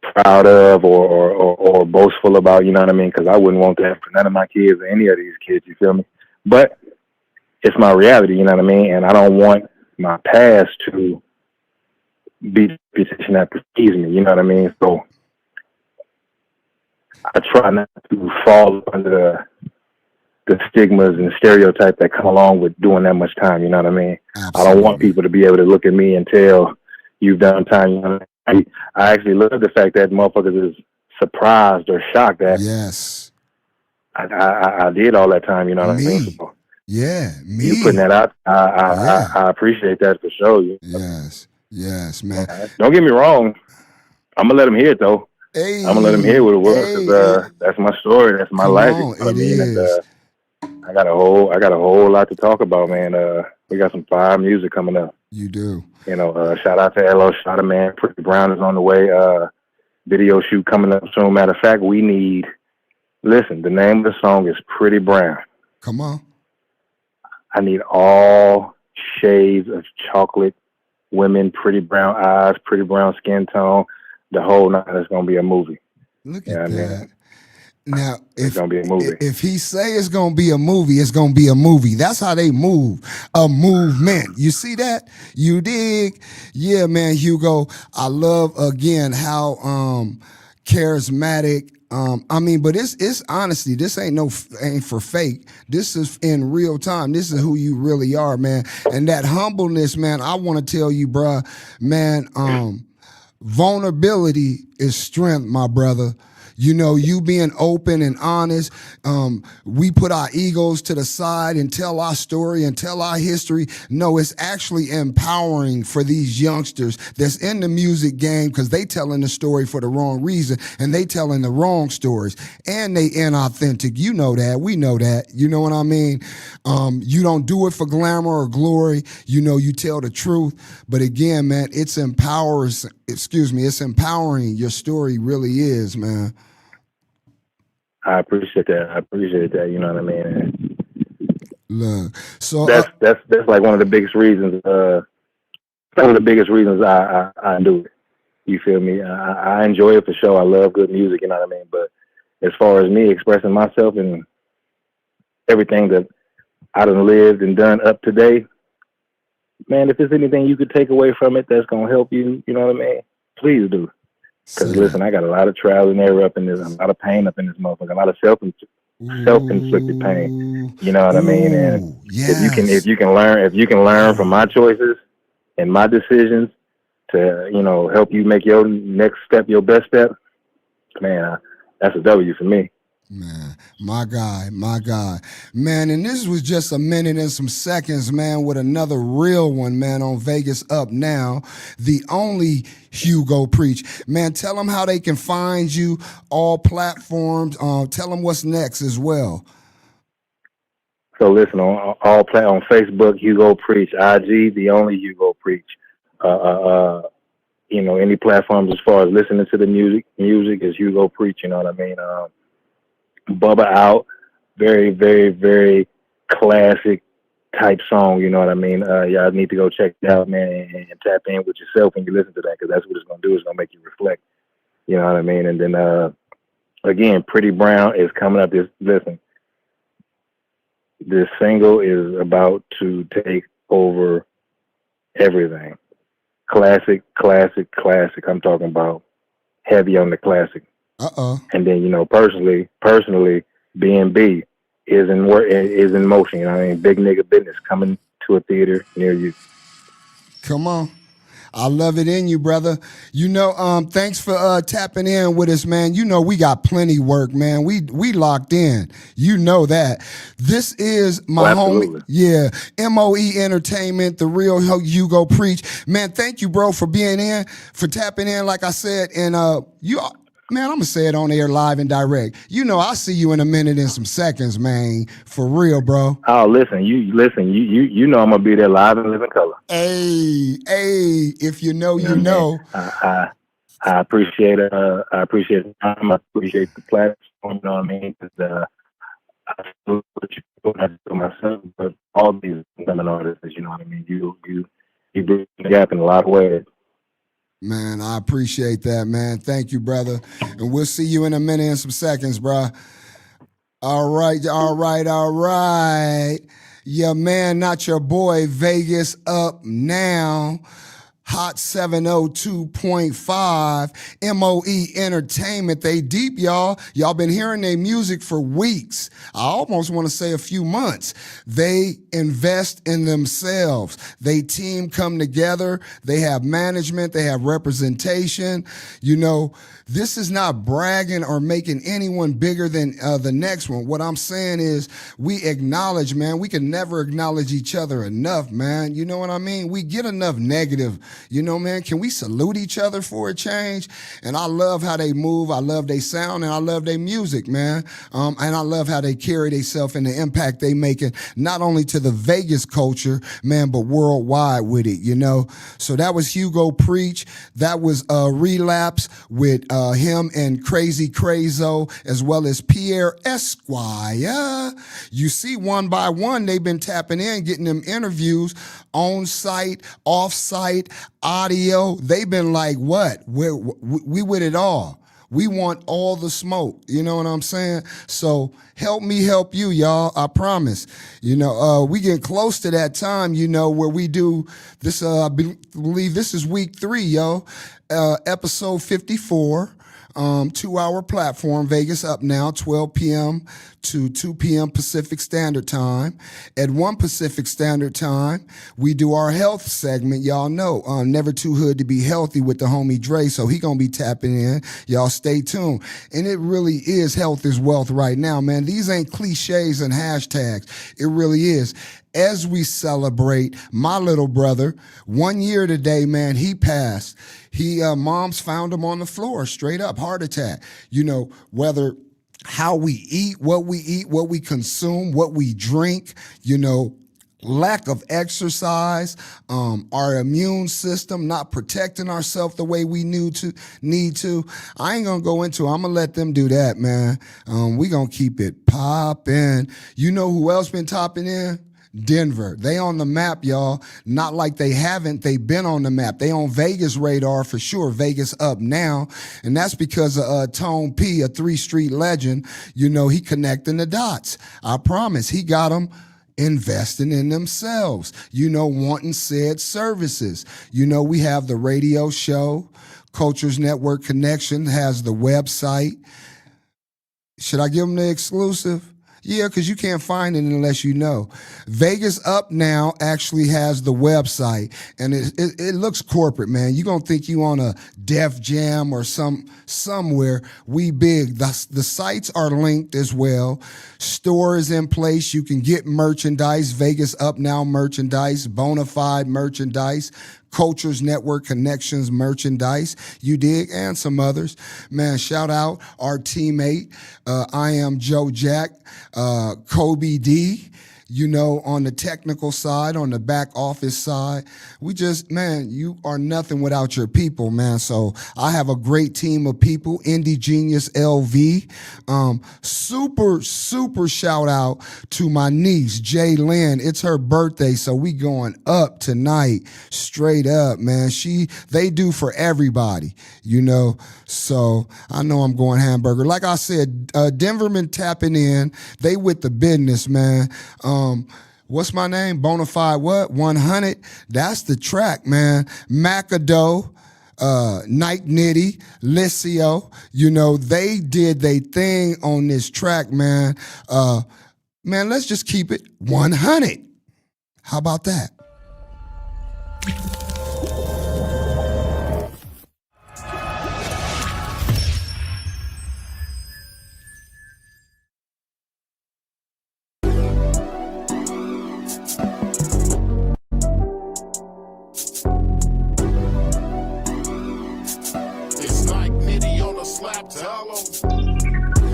proud of or boastful about. You know what I mean? Because I wouldn't want that for none of my kids or any of these kids. You feel me? But it's my reality. You know what I mean? And I don't want my past to be the reputation that precedes me. You know what I mean? So I try not to fall under the stigmas and stereotypes that come along with doing that much time. You know what I mean? Absolutely. I don't want people to be able to look at me and tell you've done time. You know, I actually love the fact that motherfuckers is surprised or shocked that I did all that time. You know what I mean? So, yeah, me. You putting that out, I appreciate that for sure. You know? Yes, man. Don't get me wrong. I'm gonna let them hear it though. Hey, I'm gonna let them hear what it was because that's my story. That's my life. You know what I mean? And, I got a whole lot to talk about, man. We got some fire music coming up. You do. You know, shout out to L.O. Shotta, man. Pretty Brown is on the way. Video shoot coming up soon. Matter of fact, listen, the name of the song is Pretty Brown. Come on. I need all shades of chocolate women, pretty brown eyes, pretty brown skin tone. The whole night is going to be a movie. Look at that. Man? Now, it's going to be a movie. If he say it's going to be a movie, it's going to be a movie. That's how they move. A movement. You see that? You dig? Yeah, man, Hugo. I love, again, how charismatic. But it's honestly, this ain't for fake. This is in real time. This is who you really are, man. And that humbleness, man, I want to tell you, bruh, man, vulnerability is strength, my brother. You know, you being open and honest. We put our egos to the side and tell our story and tell our history. No, it's actually empowering for these youngsters that's in the music game because they telling the story for the wrong reason and they telling the wrong stories and they inauthentic. You know that. We know that. You know what I mean? You don't do it for glamour or glory. You know, you tell the truth. But again, man, it's empowering. Your story really is, man. I appreciate that. You know what I mean? Look, so that's like one of the biggest reasons. One of the biggest reasons I do it. You feel me? I enjoy it for sure. I love good music. You know what I mean? But as far as me expressing myself and everything that I done lived and done up to date, man, if there's anything you could take away from it that's gonna help you, you know what I mean? Please do. Because listen, I got a lot of trial and error up in this, a lot of pain up in this motherfucker, a lot of self-inflicted pain. You know what I mean? And if you can learn from my choices and my decisions to, you know, help you make your next step your best step, man, that's a W for me. Man, my guy. Man, and this was just a minute and some seconds, man, with another real one, man, on Vegas Up Now, the only Hugo Preach. Man, tell them how they can find you, all platforms. Tell them what's next as well. So listen, on Facebook, Hugo Preach, IG, the only Hugo Preach. You know, any platforms as far as listening to the music is Hugo Preach, you know what I mean? Bubba Out, very, very, very classic type song, you know what I mean? Y'all need to go check it out, man, and tap in with yourself when you listen to that, because that's what it's going to do. It's going to make you reflect, you know what I mean? And then, again, Pretty Brown is coming up. Listen, this single is about to take over everything. Classic. I'm talking about heavy on the classic. And then, you know, personally, B&B is in motion. You know what I mean? Big Nigga Business coming to a theater near you. Come on. I love it in you, brother. You know, thanks for tapping in with us, man. You know, we got plenty work, man. We locked in. You know that. This is my homie. Yeah. MOE Entertainment, the real Hugo Preach. Man, thank you, bro, for being in, for tapping in, like I said. And man, I'm going to say it on air live and direct. You know, I'll see you in a minute and some seconds, man. For real, bro. Oh, listen, you know I'm going to be there live and live in color. Hey, if you know, you know. I appreciate it. I appreciate the time. I appreciate the platform, you know what I mean? Because I feel what you do, not just for myself, but all these women artists, you know what I mean? You bridge the gap in a lot of ways. Man, I appreciate that, man. Thank you, brother. And we'll see you in a minute and some seconds, bro. All right. Your man, not your boy, Vegas Up Now. Hot 702.5, MOE Entertainment. They deep, y'all. Y'all been hearing their music for weeks. I almost want to say a few months. They invest in themselves. They team come together. They have management. They have representation. You know, this is not bragging or making anyone bigger than the next one. What I'm saying is we acknowledge, man. We can never acknowledge each other enough, man. You know what I mean? We get enough negative. You know, man, can we salute each other for a change? And I love how they move. I love their sound, and I love their music, man. And I love how they carry themselves and the impact they making, not only to the Vegas culture, man, but worldwide with it, you know? So that was Hugo Preach. That was Relapse with him and Crazy Crazo, as well as Pierre Esquire. You see, one by one, they've been tapping in, getting them interviews on site, off site, audio. They've been like, what? We with it all. We want all the smoke. You know what I'm saying? So help me help you, y'all. I promise. You know, we get close to that time, you know, where we do this. I believe this is week 3, yo. Episode 54. 2-hour platform, Vegas Up Now, 12 p.m. to 2 p.m. Pacific Standard Time. At 1 Pacific Standard Time, we do our health segment. Y'all know, Never Too Hood to Be Healthy with the homie Dre, so he gonna be tapping in. Y'all stay tuned. And it really is health is wealth right now, man. These ain't cliches and hashtags. It really is. As we celebrate my little brother, 1 year today, man, he passed. Moms found him on the floor, straight up, heart attack. You know, whether how we eat, what we consume, what we drink, you know, lack of exercise, our immune system not protecting ourselves the way we need to. I ain't gonna go into it. I'm gonna let them do that, man. We gonna keep it popping. You know who else been topping in? Denver. They on the map, y'all. Not like they haven't. They've been on the map. They on Vegas radar for sure. Vegas up now. And that's because of Tone P, a 3 Street legend. You know, he connecting the dots. I promise. He got them investing in themselves, you know, wanting said services. You know, we have the radio show. Cultures Network Connection has the website. Should I give them the exclusive? Yeah, because you can't find it unless you know. Vegas Up Now actually has the website, and it looks corporate, man. You're going to think you on a Def Jam or somewhere. We big. The sites are linked as well. Store is in place. You can get merchandise, Vegas Up Now merchandise, Bonafide merchandise, Cultures Network Connections merchandise, you dig, and some others. Man, shout out our teammate, I am Joe Jack, Kobe D, you know, on the technical side, on the back office side. We just, man, you are nothing without your people, man. So I have a great team of people, Indie Genius LV. Super shout out to my niece, Jay Lynn. It's her birthday, so we going up tonight, straight up, man. They do for everybody, you know. So I know I'm going hamburger. Like I said, Denver been tapping in. They with the business, man. What's my name? Bonafide what? 100. That's the track, man. Macado, Night Nitty, Licio, you know, they did their thing on this track, man. Man, let's just keep it 100. How about that?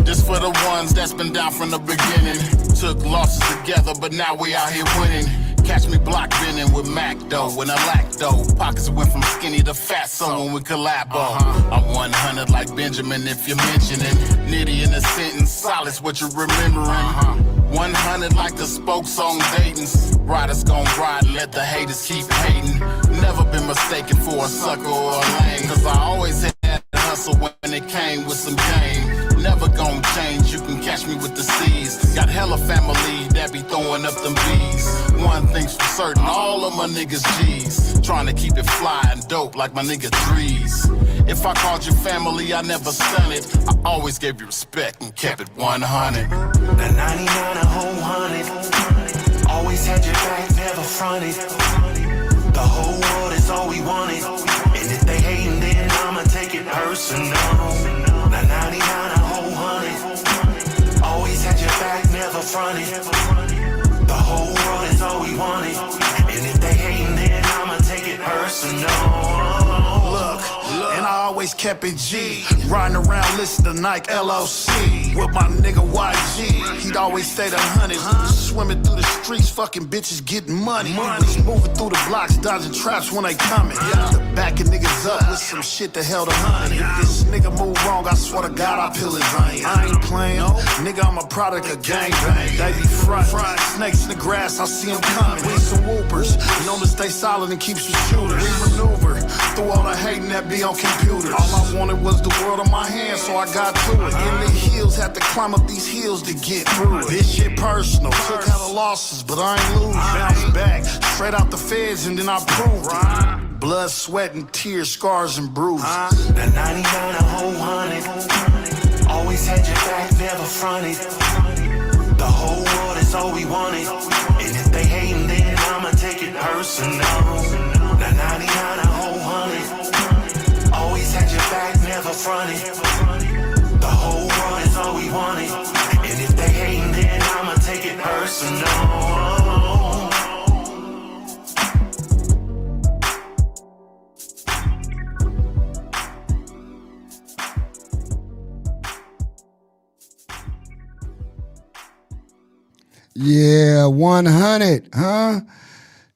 This for the ones that's been down from the beginning. Took losses together, but now we out here winning. Catch me block binning with Mac dough when I lack dough. Pockets went from skinny to fat, so when we collabo. I'm 100 like Benjamin if you're mentioning. Nitty in a sentence, solace what you're remembering. 100 like the spokes on Dayton's. Riders gon' ride, let the haters keep hating. Never been mistaken for a sucker or a lame, cause I always had to hustle when it came with some game. Never gon' change, you can catch me with the C's. Got hella family that be throwing up them B's. One thing's for certain, all of my niggas G's. Trying to keep it fly and dope like my nigga Drees. If I called you family, I never stunted. I always gave you respect and kept it 100. The 99 a whole 100. Always had your back, never fronted. The whole world is all we wanted. And if they hating, then I'ma take it personal. The 99 a whole 100. Always had your back, never fronted. The whole world is all we wanted. And if they hating, then I'ma take it personal. Look, and I always kept it G. Riding around listening to Nike LOC. With my nigga YG, he'd always stay 100. Swimming through the streets, fucking bitches getting money. Was moving through the blocks, dodging traps when they coming. Backing niggas up with some shit that held 100. If this nigga move wrong, I swear to God, I peel his onion. I ain't playing, nigga, I'm a product of gangbang. They be front, snakes in the grass, I see them coming. We some whoopers, known to stay solid and keep some shooters. We maneuver through all the hating that be on computers. All I wanted was the world in my hands, so I got to it. In the hills, had to climb up these hills to get through it. This shit personal, took out the losses, but I ain't lose. Bounce back, straight out the feds, and then I proved it. Blood, sweat, and tears, scars, and bruises. The 99 a whole 100. Always had your back, never fronted. The whole world is all we wanted. And if they hating, then I'ma take it personal. The 99 a whole 100. Always had your back, never fronted. The whole world is all we wanted. And if they hating, then I'ma take it personal. Yeah, 100, huh?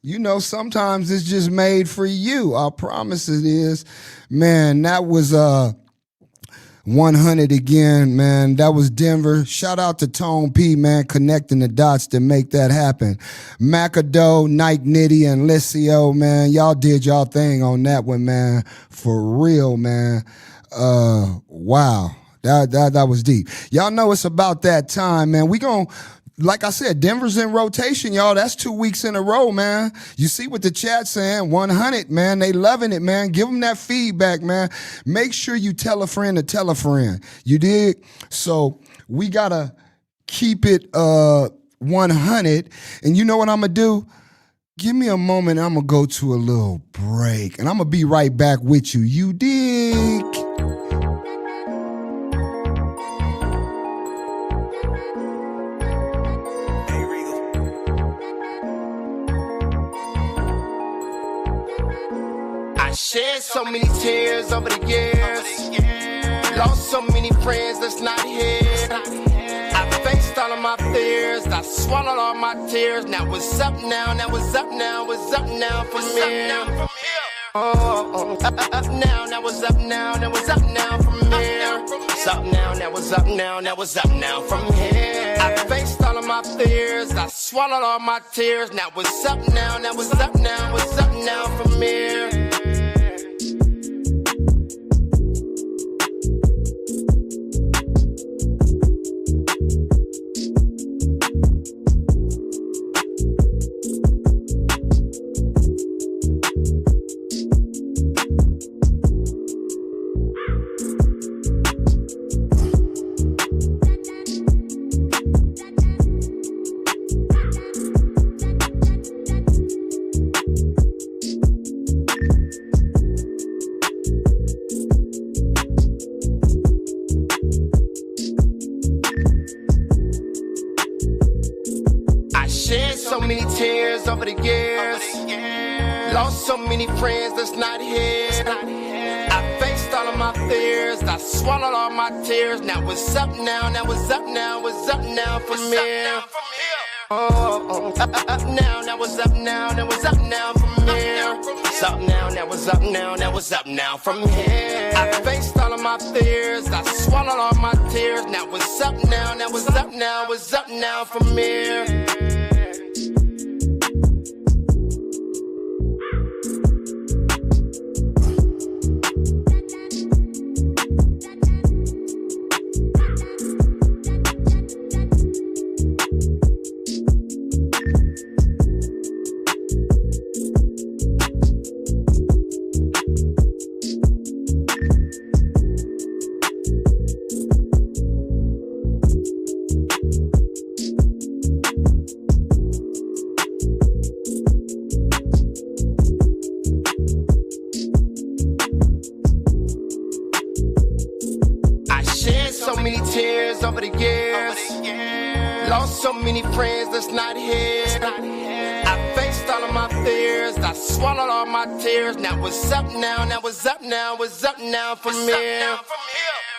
You know, sometimes it's just made for you. I promise it is. Man, that was 100 again, man. That was Denver. Shout out to Tone P, man, connecting the dots to make that happen. Macado, Nike Nitty, and Licio, man. Y'all did y'all thing on that one, man. For real, man. Wow. That was deep. Y'all know it's about that time, man. We gon' like I said, Denver's in rotation, y'all. That's 2 weeks in a row, man. You see what the chat's saying. 100, man. They loving it, man. Give them that feedback, man. Make sure you tell a friend to tell a friend. You dig? So we got to keep it 100. And you know what I'm going to do? Give me a moment. I'm going to go to a little break. And I'm going to be right back with you. You dig? Shed so many tears over the years. Lost so many friends that's not here. I faced all of my fears. I swallowed all my tears. Now what's up now? Now what's up now? What's up now from here? Oh, up now. Now what's up now? Now what's up now from here? What's up now? Now what's up now? Now what's up now from here? I faced all of my fears. I swallowed all my tears. Now what's up now? Now what's up now? What's up now from here? Over the years, lost so many friends that's not here. I faced all of my fears. I swallowed all my tears. Now what's up now? Now what's up now? What's up now from here? Oh, up now. Now what's up now? Now what's up now from here? What's up now? Now what's up now? Now what's up now from here? I faced all of my fears. I swallowed all my tears. Now what's up now? Now what's up now? What's up now from here? Over the years, lost so many friends that's not here. I faced all of my fears. I swallowed all my tears. Now what's up now? Now what's up now? What's up now from here?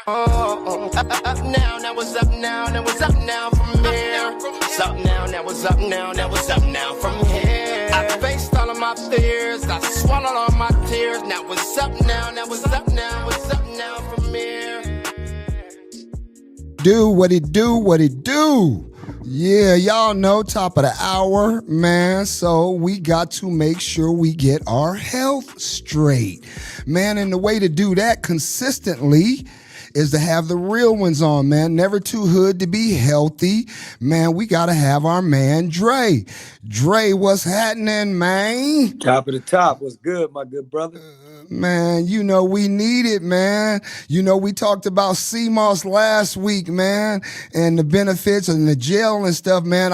Oh, up now. Now what's up now? Now what's up now from here? What's up now? Now what's up now? Now what's up now from here? I faced all of my fears. I swallowed all my tears. Now what's up now? Now what's up now? What's up now from here? Do what it do. Yeah, y'all know, top of the hour, man. So we got to make sure we get our health straight, man. And the way to do that consistently is to have the real ones on, man. Never too hood to be healthy, man. We got to have our man Dre. Dre, what's happening, man? Top of the top. What's good, my good brother? Man, you know, we need it, man. You know, we talked about CMOS last week, man, and the benefits and the gel and stuff, man.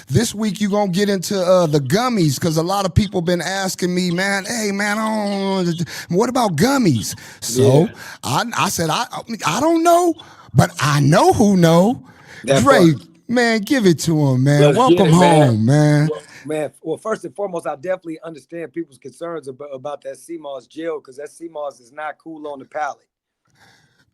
This week you gonna get into the gummies, because a lot of people been asking me, man, hey, man, what about gummies? So yeah. I said, I don't know, but I know who know. That Dre, part. Man, give it to him, man. Let's welcome home, man. Well, first and foremost, I definitely understand people's concerns about that CMOS gel, because that CMOS is not cool on the palate.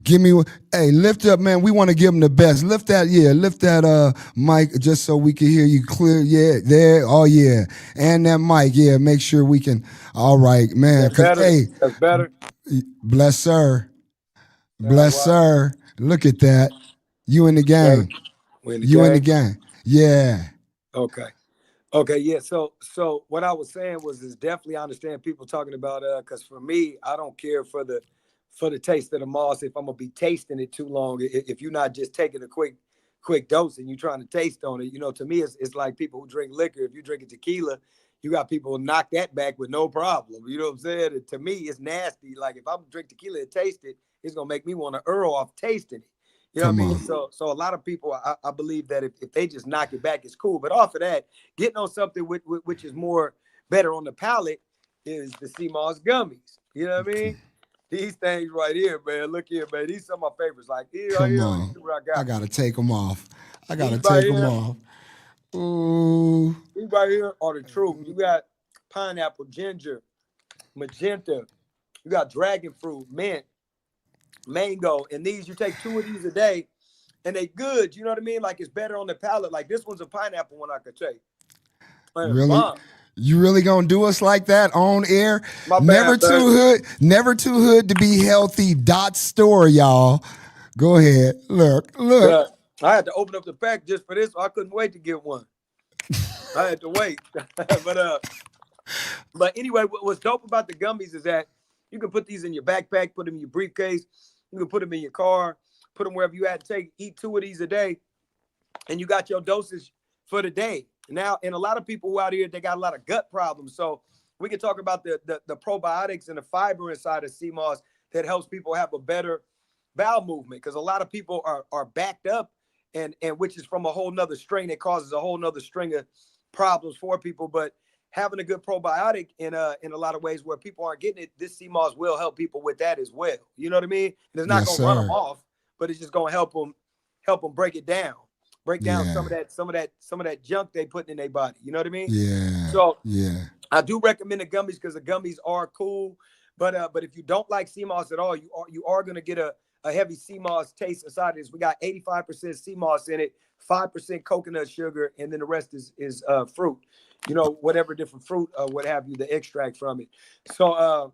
Give me, hey, lift up, man. We want to give them the best. Lift that mic just so we can hear you clear. Yeah, there. Oh, yeah. And that mic, yeah, make sure we can. All right, man. That's better. Hey, that's better. Bless sir. Bless sir. Look at that. You in the game. You in the game. Yeah. Okay. Okay, yeah. So what I was saying was is definitely I understand people talking about because for me, I don't care for the taste of the moss if I'm gonna be tasting it too long. If you're not just taking a quick dose and you're trying to taste on it, to me it's like people who drink liquor. If you drink a tequila, you got people who knock that back with no problem. You know what I'm saying? And to me, it's nasty. Like if I'm drink tequila and taste it, it's gonna make me want to Earl off tasting it. You know what I mean? So a lot of people, I believe that if they just knock it back, it's cool. But off of that, getting on something which is more better on the palate is the sea moss gummies. You know what I mean? These things right here, man. Look here, man. These are my favorites. Like here, Come here, on. see what I got. I gotta take them off. I gotta These right take them here, off. Ooh. these right here are the truth. You got pineapple, ginger, magenta. You got dragon fruit, mint, mango. And these, you take 2 of these a day, and they good. You know what I mean? Like it's better on the palate. Like this one's a pineapple one I could take. Man, Really? You really gonna do us like that on air? My never bad, never too hood to be healthy. Store, y'all. Go ahead. Look. Yeah. I had to open up the pack just for this. So I couldn't wait to get one. I had to wait. But anyway, what's dope about the gummies is that you can put these in your backpack, put them in your briefcase. You can put them in your car, put them wherever you at. Eat 2 of these a day, and you got your dosage for the day. Now, and a lot of people who out here, they got a lot of gut problems. So we can talk about the probiotics and the fiber inside of sea moss that helps people have a better bowel movement. Because a lot of people are backed up, and which is from a whole nother strain that causes a whole nother string of problems for people. But having a good probiotic in a lot of ways where people aren't getting it, this sea moss will help people with that as well. You know what I mean? And it's not going to run them off, but it's just going to help them break it down. Break down some of that junk they putting in their body. You know what I mean? Yeah. So yeah, I do recommend the gummies because the gummies are cool. But if you don't like sea moss at all, you are gonna get a heavy sea moss taste inside of this. We got 85% sea moss in it, 5% coconut sugar, and then the rest is fruit. Whatever different fruit or what have you, the extract from it. So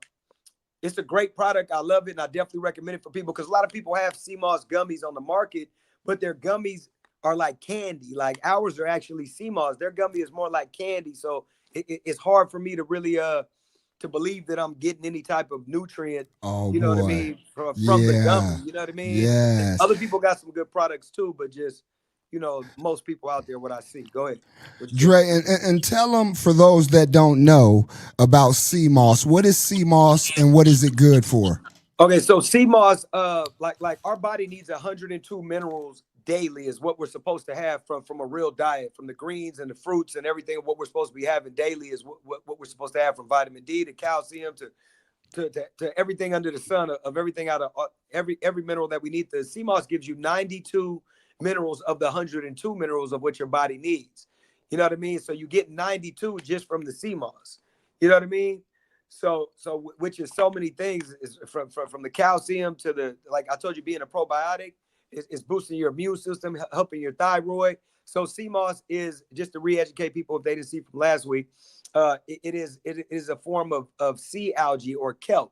it's a great product. I love it, and I definitely recommend it for people because a lot of people have sea moss gummies on the market, but their gummies are like candy. Like ours are actually sea moss. Their gummy is more like candy. So it's hard for me to really to believe that I'm getting any type of nutrient. Oh, you know what I mean? From the gummy. You know what I mean? Yes. Other people got some good products too, but just most people out there, what I see. Go ahead. Dre, and tell them for those that don't know about sea moss. What is sea moss and what is it good for? Okay, so sea moss, like our body needs 102 minerals daily is what we're supposed to have from a real diet, from the greens and the fruits and everything. What we're supposed to be having daily is what we're supposed to have, from vitamin D to calcium to everything under the sun, of everything out of every mineral that we need. The sea moss gives you 92 minerals of the 102 minerals of what your body needs. You know what I mean? So you get 92 just from the sea moss. You know what I mean? So which is so many things, is from the calcium to the, like I told you, being a probiotic is boosting your immune system, helping your thyroid. So sea moss is, just to re-educate people if they didn't see from last week, it is a form of sea algae or kelp.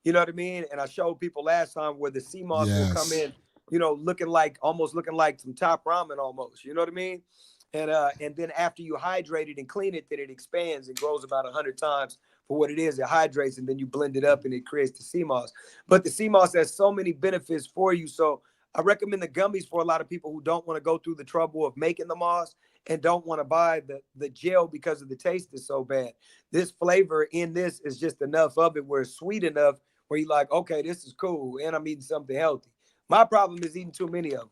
You know what I mean? And I showed people last time where the sea moss will come in, looking like some top ramen almost. You know what I mean? And then after you hydrate it and clean it, then it expands and grows about 100 times for what it is. It hydrates, and then you blend it up and it creates the sea moss. But the sea moss has so many benefits for you. So I recommend the gummies for a lot of people who don't want to go through the trouble of making the moss and don't want to buy the gel because of the taste is so bad. This flavor in this is just enough of it where it's sweet enough where you're like, okay, this is cool, and I'm eating something healthy. My problem is eating too many of them.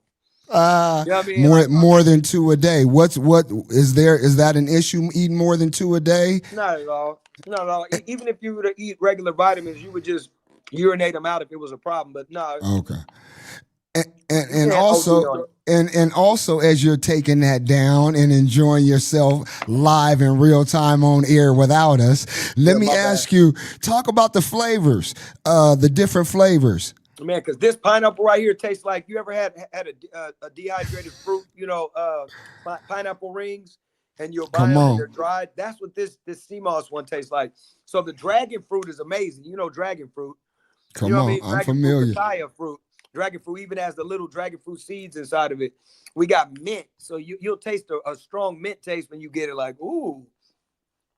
You know what I mean? More than 2 a day. What is that an issue, eating more than 2 a day? Not at all. Not at all. Even if you were to eat regular vitamins, you would just urinate them out if it was a problem. But no. Okay. And also as you're taking that down and enjoying yourself live in real time on air without us, let me ask you, talk about the flavors, the different flavors. Man, because this pineapple right here tastes like, you ever had a dehydrated fruit, pineapple rings, and you'll buy them and they're dried? That's what this sea moss one tastes like. So the dragon fruit is amazing. Dragon fruit. Come on, I'm familiar. Papaya fruit. Dragon fruit even has the little dragon fruit seeds inside of it. We got mint. So you'll taste a strong mint taste when you get it. Like, ooh,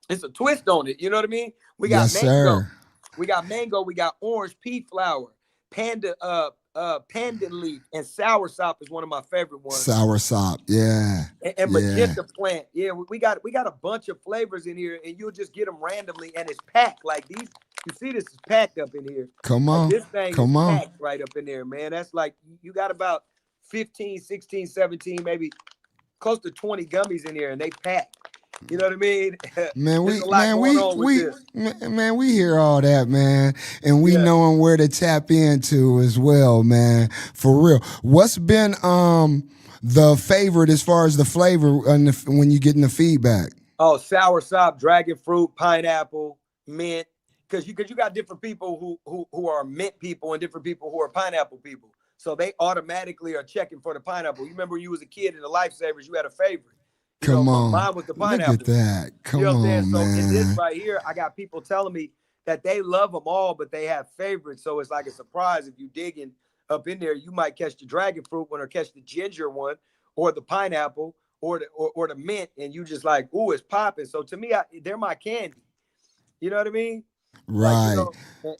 it's a twist on it. You know what I mean? We got Yes, mango. sir. We got mango. We got orange pea flower, pandan leaf, and soursop is one of my favorite ones. Soursop, yeah. And yeah. magenta plant. Yeah, we got a bunch of flavors in here, and you'll just get them randomly, and it's packed. Like these, you see this is packed up in here. Come on. Like this thing Come is on. packed right up in there, man. That's like you got about 15, 16, 17, maybe close to 20 gummies in here, and they packed. You know what I mean? Man, we hear all that, man, and we knowing where to tap into as well, man. For real. What's been the favorite as far as the flavor when you getting the feedback? Oh, soursop, dragon fruit, pineapple, mint. Because you got different people who are mint people and different people who are pineapple people. So they automatically are checking for the pineapple. You remember when you was a kid in the Lifesavers, you had a favorite. Come on. Mine was the pineapple. Look at that. Come on, man. So in this right here, I got people telling me that they love them all, but they have favorites. So it's like a surprise. If you digging up in there, you might catch the dragon fruit one or catch the ginger one or the pineapple or the mint. And you just like, ooh, it's popping. So to me, they're my candy. You know what I mean? Right. Like,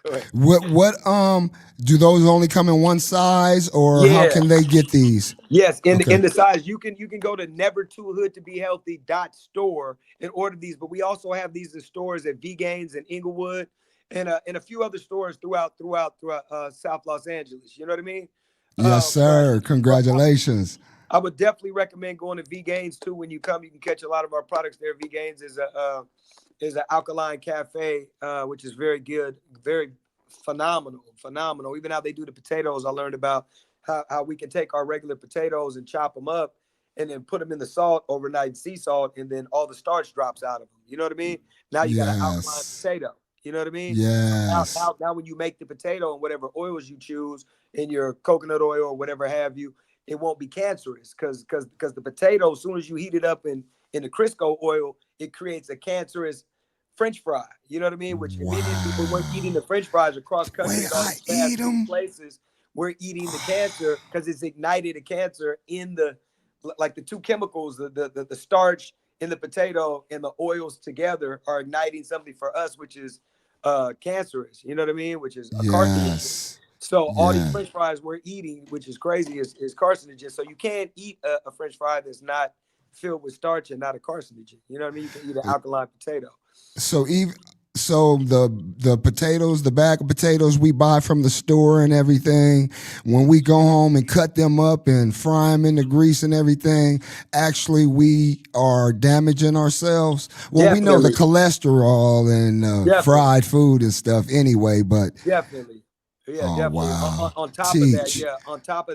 go ahead. What do those only come in one size, or how can they get these? Yes, in the size you can go to nevertoohoodtobehealthy.store and order these, but we also have these in stores at V-Gains in Inglewood and a few other stores throughout South Los Angeles. You know what I mean? Yes, sir. Congratulations. I would definitely recommend going to V-Gains too. When you come, you can catch a lot of our products there. V-Gains is an alkaline cafe, which is very good, very phenomenal. Even how they do the potatoes, I learned about how we can take our regular potatoes and chop them up and then put them in the salt overnight, sea salt, and then all the starch drops out of them. You know what I mean? Now you got an alkaline potato. You know what I mean? Yes. Now when you make the potato and whatever oils you choose in your coconut oil or whatever have you, it won't be cancerous because the potato, as soon as you heat it up in the Crisco oil, it creates a cancerous French fry. You know what I mean? Which many people weren't eating the French fries across country. Places we're eating the cancer because it's ignited a cancer in the two chemicals, the starch in the potato and the oils together are igniting something for us, which is cancerous. You know what I mean? Which is a carcinogen. So all these French fries we're eating, which is crazy, is carcinogen. So you can't eat a French fry that's not filled with starch and not a carcinogen. You know what I mean? You can eat an alkaline potato. So the potatoes, the bag of potatoes we buy from the store and everything, when we go home and cut them up and fry them in the grease and everything, actually we are damaging ourselves. Well, Definitely. We know the cholesterol and fried food and stuff anyway, but definitely. Yeah, definitely. Wow. On top of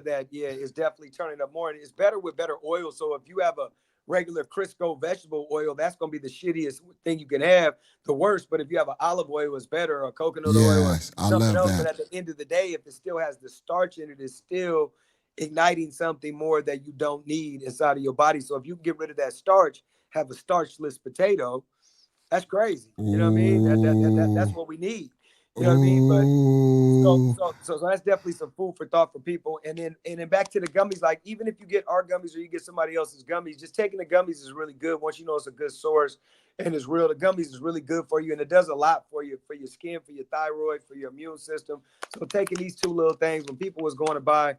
that, it's definitely turning up more. And it's better with better oil. So if you have a regular Crisco vegetable oil, that's going to be the shittiest thing you can have, the worst. But if you have an olive oil, it's better, or coconut oil, or something else. But at the end of the day, if it still has the starch in it, it's still igniting something more that you don't need inside of your body. So if you can get rid of that starch, have a starchless potato, that's crazy. You know what I mean? That's what we need. You know what I mean? But so that's definitely some food for thought for people. And then back to the gummies, like even if you get our gummies or you get somebody else's gummies, just taking the gummies is really good. Once you know it's a good source and it's real, the gummies is really good for you. And it does a lot for you, for your skin, for your thyroid, for your immune system. So taking these two little things, when people was going to buy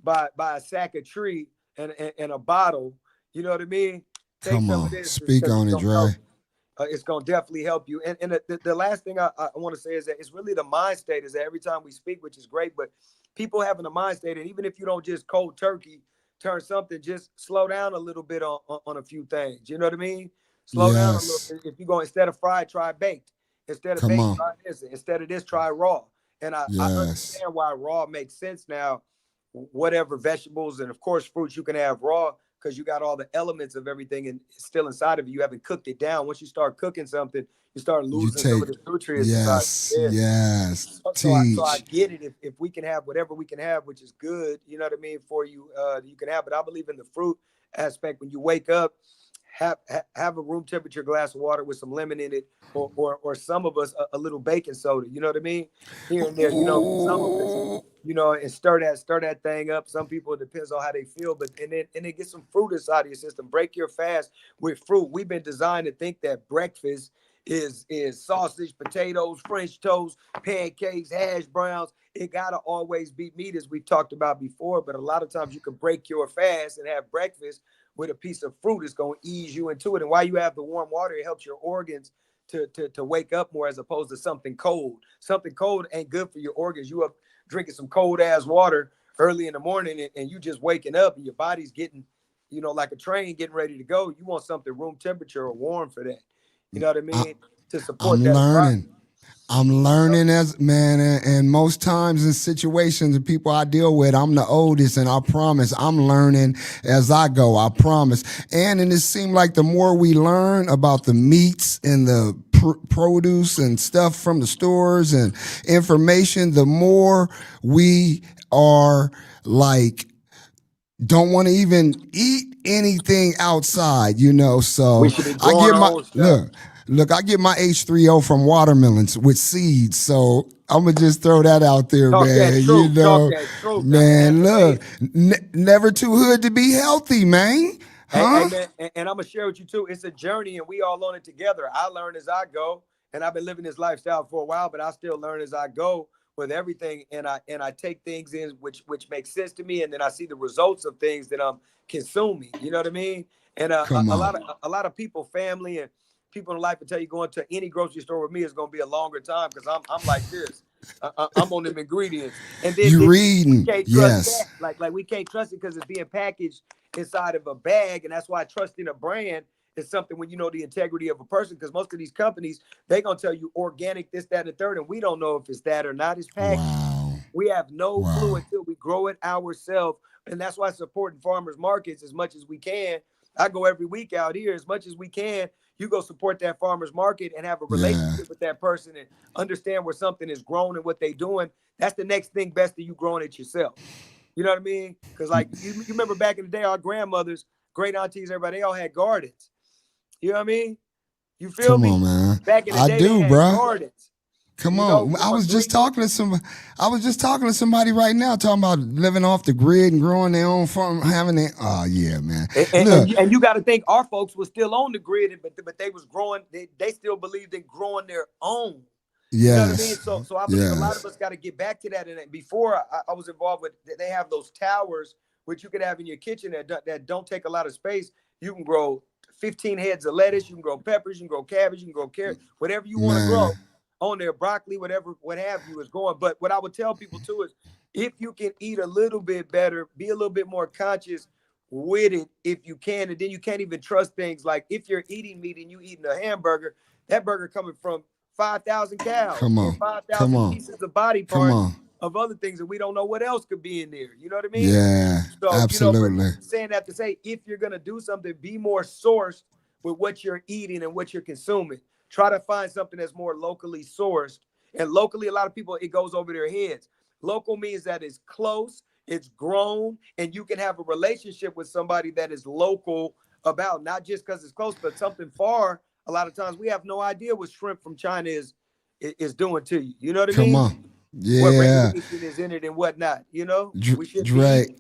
a sack of tree and a bottle, you know what I mean? Come on, speak on it, Dre. It's going to definitely help you. And the last thing I want to say is that it's really the mind state is that every time we speak, which is great, but people having a mind state, and even if you don't just cold turkey turn something, just slow down a little bit on a few things. You know what I mean? Slow down a little bit. If you go, instead of fried, try baked. Instead of baked, try this. Instead of this, try raw. And I understand why raw makes sense now. Whatever vegetables and, of course, fruits you can have raw, because you got all the elements of everything and still inside of you. You haven't cooked it down. Once you start cooking something, you start losing some of the nutrients. Yes. So I get it. If we can have whatever we can have, which is good, you know what I mean, for you, you can have. But I believe in the fruit aspect. When you wake up, have a room temperature glass of water with some lemon in it, or some of us a little baking soda. You know what I mean? Here and there. You know, some of us. You know, and stir that thing up. Some people, it depends on how they feel, but and then get some fruit inside of your system. Break your fast with fruit. We've been designed to think that breakfast is sausage, potatoes, French toast, pancakes, hash browns. It gotta always be meat, as we've talked about before. But a lot of times you can break your fast and have breakfast with a piece of fruit. It's gonna ease you into it. And while you have the warm water, it helps your organs to wake up more, as opposed to something cold. Something cold ain't good for your organs. You up drinking some cold ass water early in the morning, and you just waking up and your body's getting, you know, like a train getting ready to go. You want something room temperature or warm for that. You know what I mean? To support I'm that learning. I'm learning as man, and most times in situations and people I deal with, I'm the oldest, and I promise I'm learning as I go. I promise. And it seems like the more we learn about the meats and the produce and stuff from the stores and information, the more we are like don't want to even eat anything outside, you know. So we should be I growing get our my own stuff. Look, I get my H3O from watermelons with seeds. So I'm gonna just throw that out there, Talk man. that truth. You know, Talk that truth. man. That's Look, amazing. never too hood to be healthy, man. Hey, Huh? man, and I'm gonna share with you too. It's a journey, and we all on it together. I learn as I go, and I've been living this lifestyle for a while, but I still learn as I go with everything. And I take things in which makes sense to me, and then I see the results of things that I'm consuming. You know what I mean? And Come a on. lot of people, family, and people in life will tell you going to any grocery store with me is gonna be a longer time, because I'm like this. I'm on them ingredients, and then You we reading? can't trust Yes. that. Like we can't trust it because it's being packaged inside of a bag, and that's why trusting a brand is something when you know the integrity of a person. Because most of these companies, they gonna tell you organic, this, that, and the third, and we don't know if it's that or not. It's packaged. Wow. We have no clue Wow. until we grow it ourselves, and that's why supporting farmers markets as much as we can. I go every week out here as much as we can. You go support that farmers market and have a Yeah. relationship with that person and understand where something is grown and what they're doing. That's the next thing best to you growing it yourself. You know what I mean? Because like you remember back in the day, our grandmothers, great aunties, everybody, they all had gardens. You know what I mean? You feel Come me? on, man. Back in the I day, they do, had bruh. gardens. Come You know, on. from a green. I was just talking to somebody right now talking about living off the grid and growing their own farm, having their yeah, man. Look, And you got to think our folks were still on the grid, but they was growing. They still believed in growing their own. You know what I mean? yes. So I believe a lot of Yes. us got to get back to that. And before I was involved with, they have those towers which you could have in your kitchen that don't take a lot of space. You can grow 15 heads of lettuce. You can grow peppers. You can grow cabbage. You can grow carrot. Whatever you want to Man. grow on there, broccoli, whatever, what have you is going. But what I would tell people too is, if you can eat a little bit better, be a little bit more conscious with it if you can, and then you can't even trust things like if you're eating meat and you eating a hamburger, that burger coming from 5,000 cows Come and on. Come 5,000 on. pieces of body Come parts on. of other things, and we don't know what else could be in there. You know what I mean? Yeah, So, but absolutely. saying that to say, if you're gonna do something, be more sourced with what you're eating and what you're consuming. Try to find something that's more locally sourced. And locally, a lot of people, it goes over their heads. Local means that it's close, it's grown, and you can have a relationship with somebody that is local about, not just because it's close, but something far. A lot of times we have no idea what shrimp from China is doing to you. You know what I Come mean? on. What Yeah. radiation is in it and whatnot. You know, we should be Dre, eating.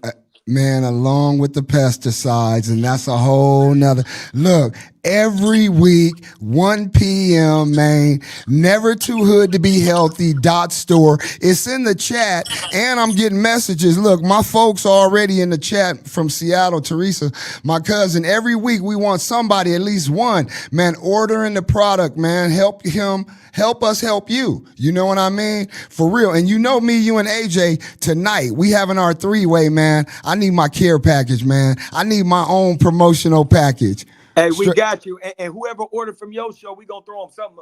man, along with the pesticides, and that's a whole nother look. Every week, 1 p.m., man, never too hood to be healthy. .store. It's in the chat, and I'm getting messages. Look, my folks are already in the chat from Seattle. Teresa, my cousin. Every week, we want somebody, at least one, man, ordering the product, man. Help him. Help us help you. You know what I mean? For real. And you know me, you and AJ, tonight, we having our three-way, man. I need my care package, man. I need my own promotional package. Hey, we got you. And whoever ordered from your show, we gonna throw them something,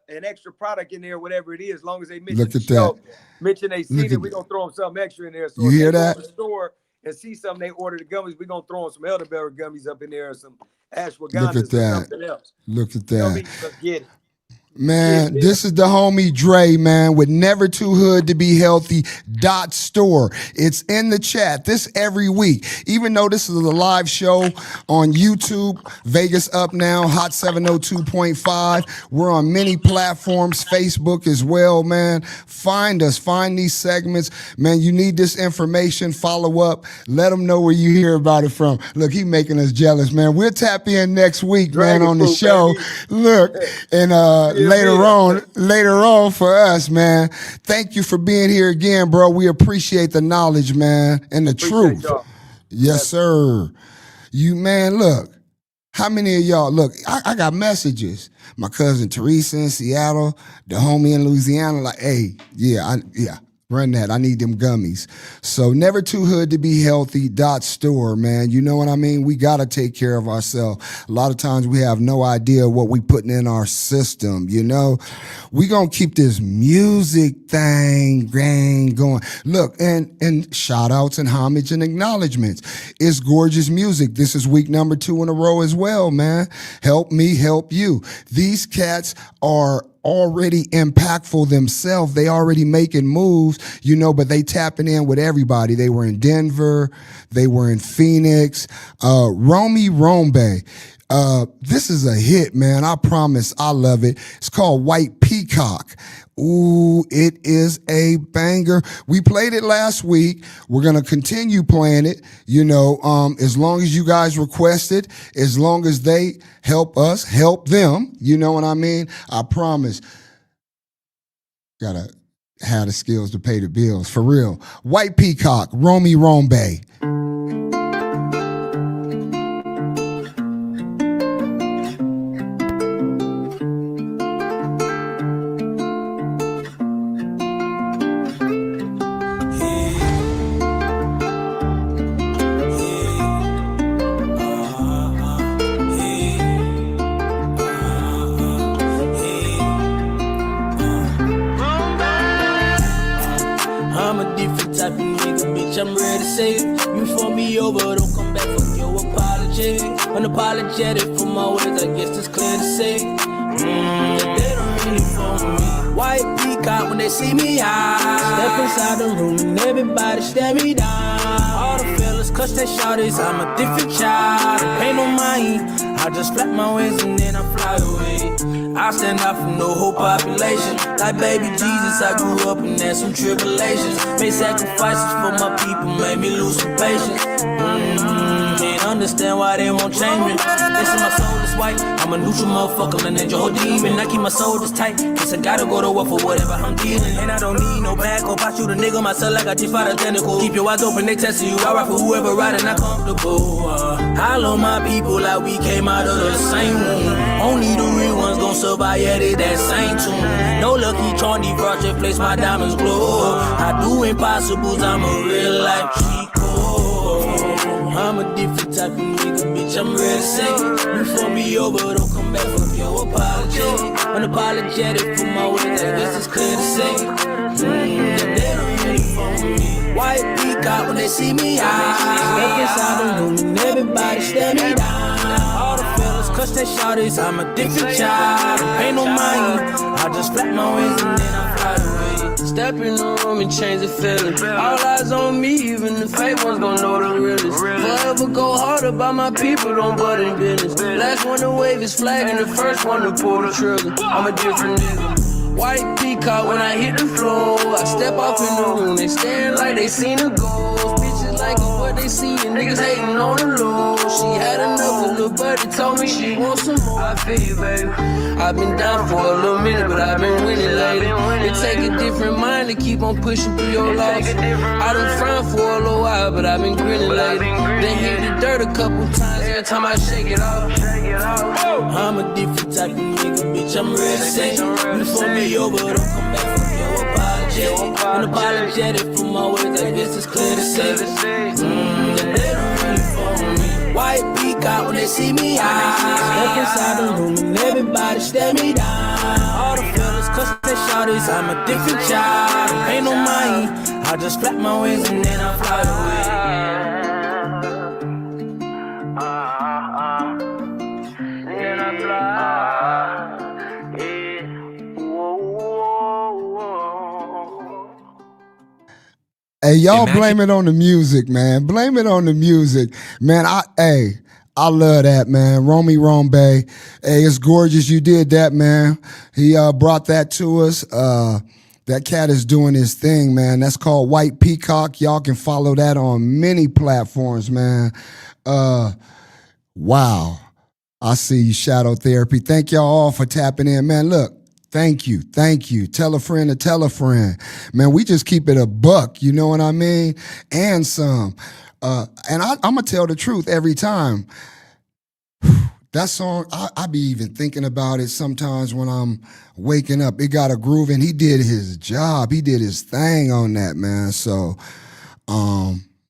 an extra product in there, whatever it is. As long as they mention Look the at that. show, mention they Look seen it, at we gonna throw them something extra in there. So You if hear they go that? to the store and see something, they order the gummies, we gonna throw them some elderberry gummies up in there, or some Look ashwagandhas at or that. something else. Look at You know that. me, let's get it. Man, this is the homie Dre, man, with Never Too Hood to Be Healthy .store. It's in the chat this every week. Even though this is a live show on YouTube, Vegas Up Now, Hot 702.5. We're on many platforms, Facebook as well, man. Find us, find these segments. Man, you need this information, follow up. Let them know where you hear about it from. Look, he making us jealous, man. We'll tap in next week, man, on the show. Baby. Look, and later on for us, man. Thank you for being here again, bro. We appreciate the knowledge, man, and the truth. Yes, sir. You, man, look. How many of y'all, look, I got messages. My cousin Teresa in Seattle, the homie in Louisiana, like, hey, yeah, run that. I need them gummies. So Never Too Hood to Be Healthy .store, man. You know what I mean? We got to take care of ourselves. A lot of times we have no idea what we putting in our system, you know? We going to keep this music thing going. Look, and shout outs and homage and acknowledgments. It's gorgeous music. This is week number 2 in a row as well, man. Help me help you. These cats are already impactful themselves. They already making moves, you know, but they tapping in with everybody. They were in Denver. They were in Phoenix. Romy Rombe. This is a hit, man. I promise. I love it. It's called White Peacock. Ooh, it is a banger. We played it last week. We're going to continue playing it, you know, as long as you guys request it, as long as they help us, help them. You know what I mean? I promise. Gotta have the skills to pay the bills. For real. White Peacock, Romy Rombe. Unapologetic for my words, I guess it's clear to say. They don't really phone me. White peacock when they see me high. Step inside the room and everybody stare me down. All the fellas cuss their shawties, I'm a different child. Pay no mind, I just flap my wings and then I fly away. I stand out from the whole population. Like baby Jesus, I grew up and had some tribulations. Made sacrifices for my people, made me lose some patience. Can't understand why they won't change me. Listen, my soul is white. I'm a neutral motherfucker, and then your demon. I keep my soul just tight. Cause I gotta go to war for whatever I'm dealing. And I don't need no backup. I shoot a nigga myself like I just fought a tentacle. Keep your eyes open, they testing you. I ride for whoever riding, not comfortable. I love my people like we came out of the same womb. Only the real ones gon' survive, yeah, they that same tune. No lucky charm, the project place my diamonds glow. I do impossibles, I'm a real life Chico. I'm a different type of nigga, bitch, I'm ready to say. Before me over, don't come back from your apology. Unapologetic for my words, I guess it's clear to say. They don't really phone me. White peacock when they see me high. Step inside the room and everybody stare me down. All the fellas cuss their shawties, I'm a different child. Pay no mind, I just flap my wings and then I fly away. Step in the room and change the feeling. All eyes on me, even the fake ones gon' know the realest. Forever go hard about my people, don't butt in business. Last one to wave his flag and the first one to pull the trigger. I'm a different nigga. White peacock when I hit the floor. I step off in the room, they staring like they seen a ghost. Bitches like what they see and niggas hating on the low. She had enough, a little buddy told me she wants some more. I feel you, baby. I've been down for a little minute, but I've been winning lately. It take a different mind to keep on pushing through your loss. I done frowned for a little while, but I've been grinning lately. Then hit the dirt a couple times every time I shake it off. I'm a different type of nigga, bitch, I'm ready to say. Before me over, don't come back from your apology. Unapologetic for my words, I guess it's clear to say. They don't really phone me. White peacock when they see me high. Step inside the room and everybody stare me down. All the fellas cuss their shawties, I'm a different child. Pay no mind, I just flap my wings and then I fly away. Then I fly. Hey, y'all blame it on the music, man. Blame it on the music. Man, I love that, man. Romy Rombe. Hey, it's gorgeous you did that, man. He brought that to us. That cat is doing his thing, man. That's called White Peacock. Y'all can follow that on many platforms, man. Wow. I see you, Shadow Therapy. Thank y'all all for tapping in, man. Look, thank you. Tell a friend to tell a friend. Man, we just keep it a buck, you know what I mean? And some. And I'm going to tell the truth every time. That song, I be even thinking about it sometimes when I'm waking up. It got a groove, and he did his job. He did his thing on that, man. So,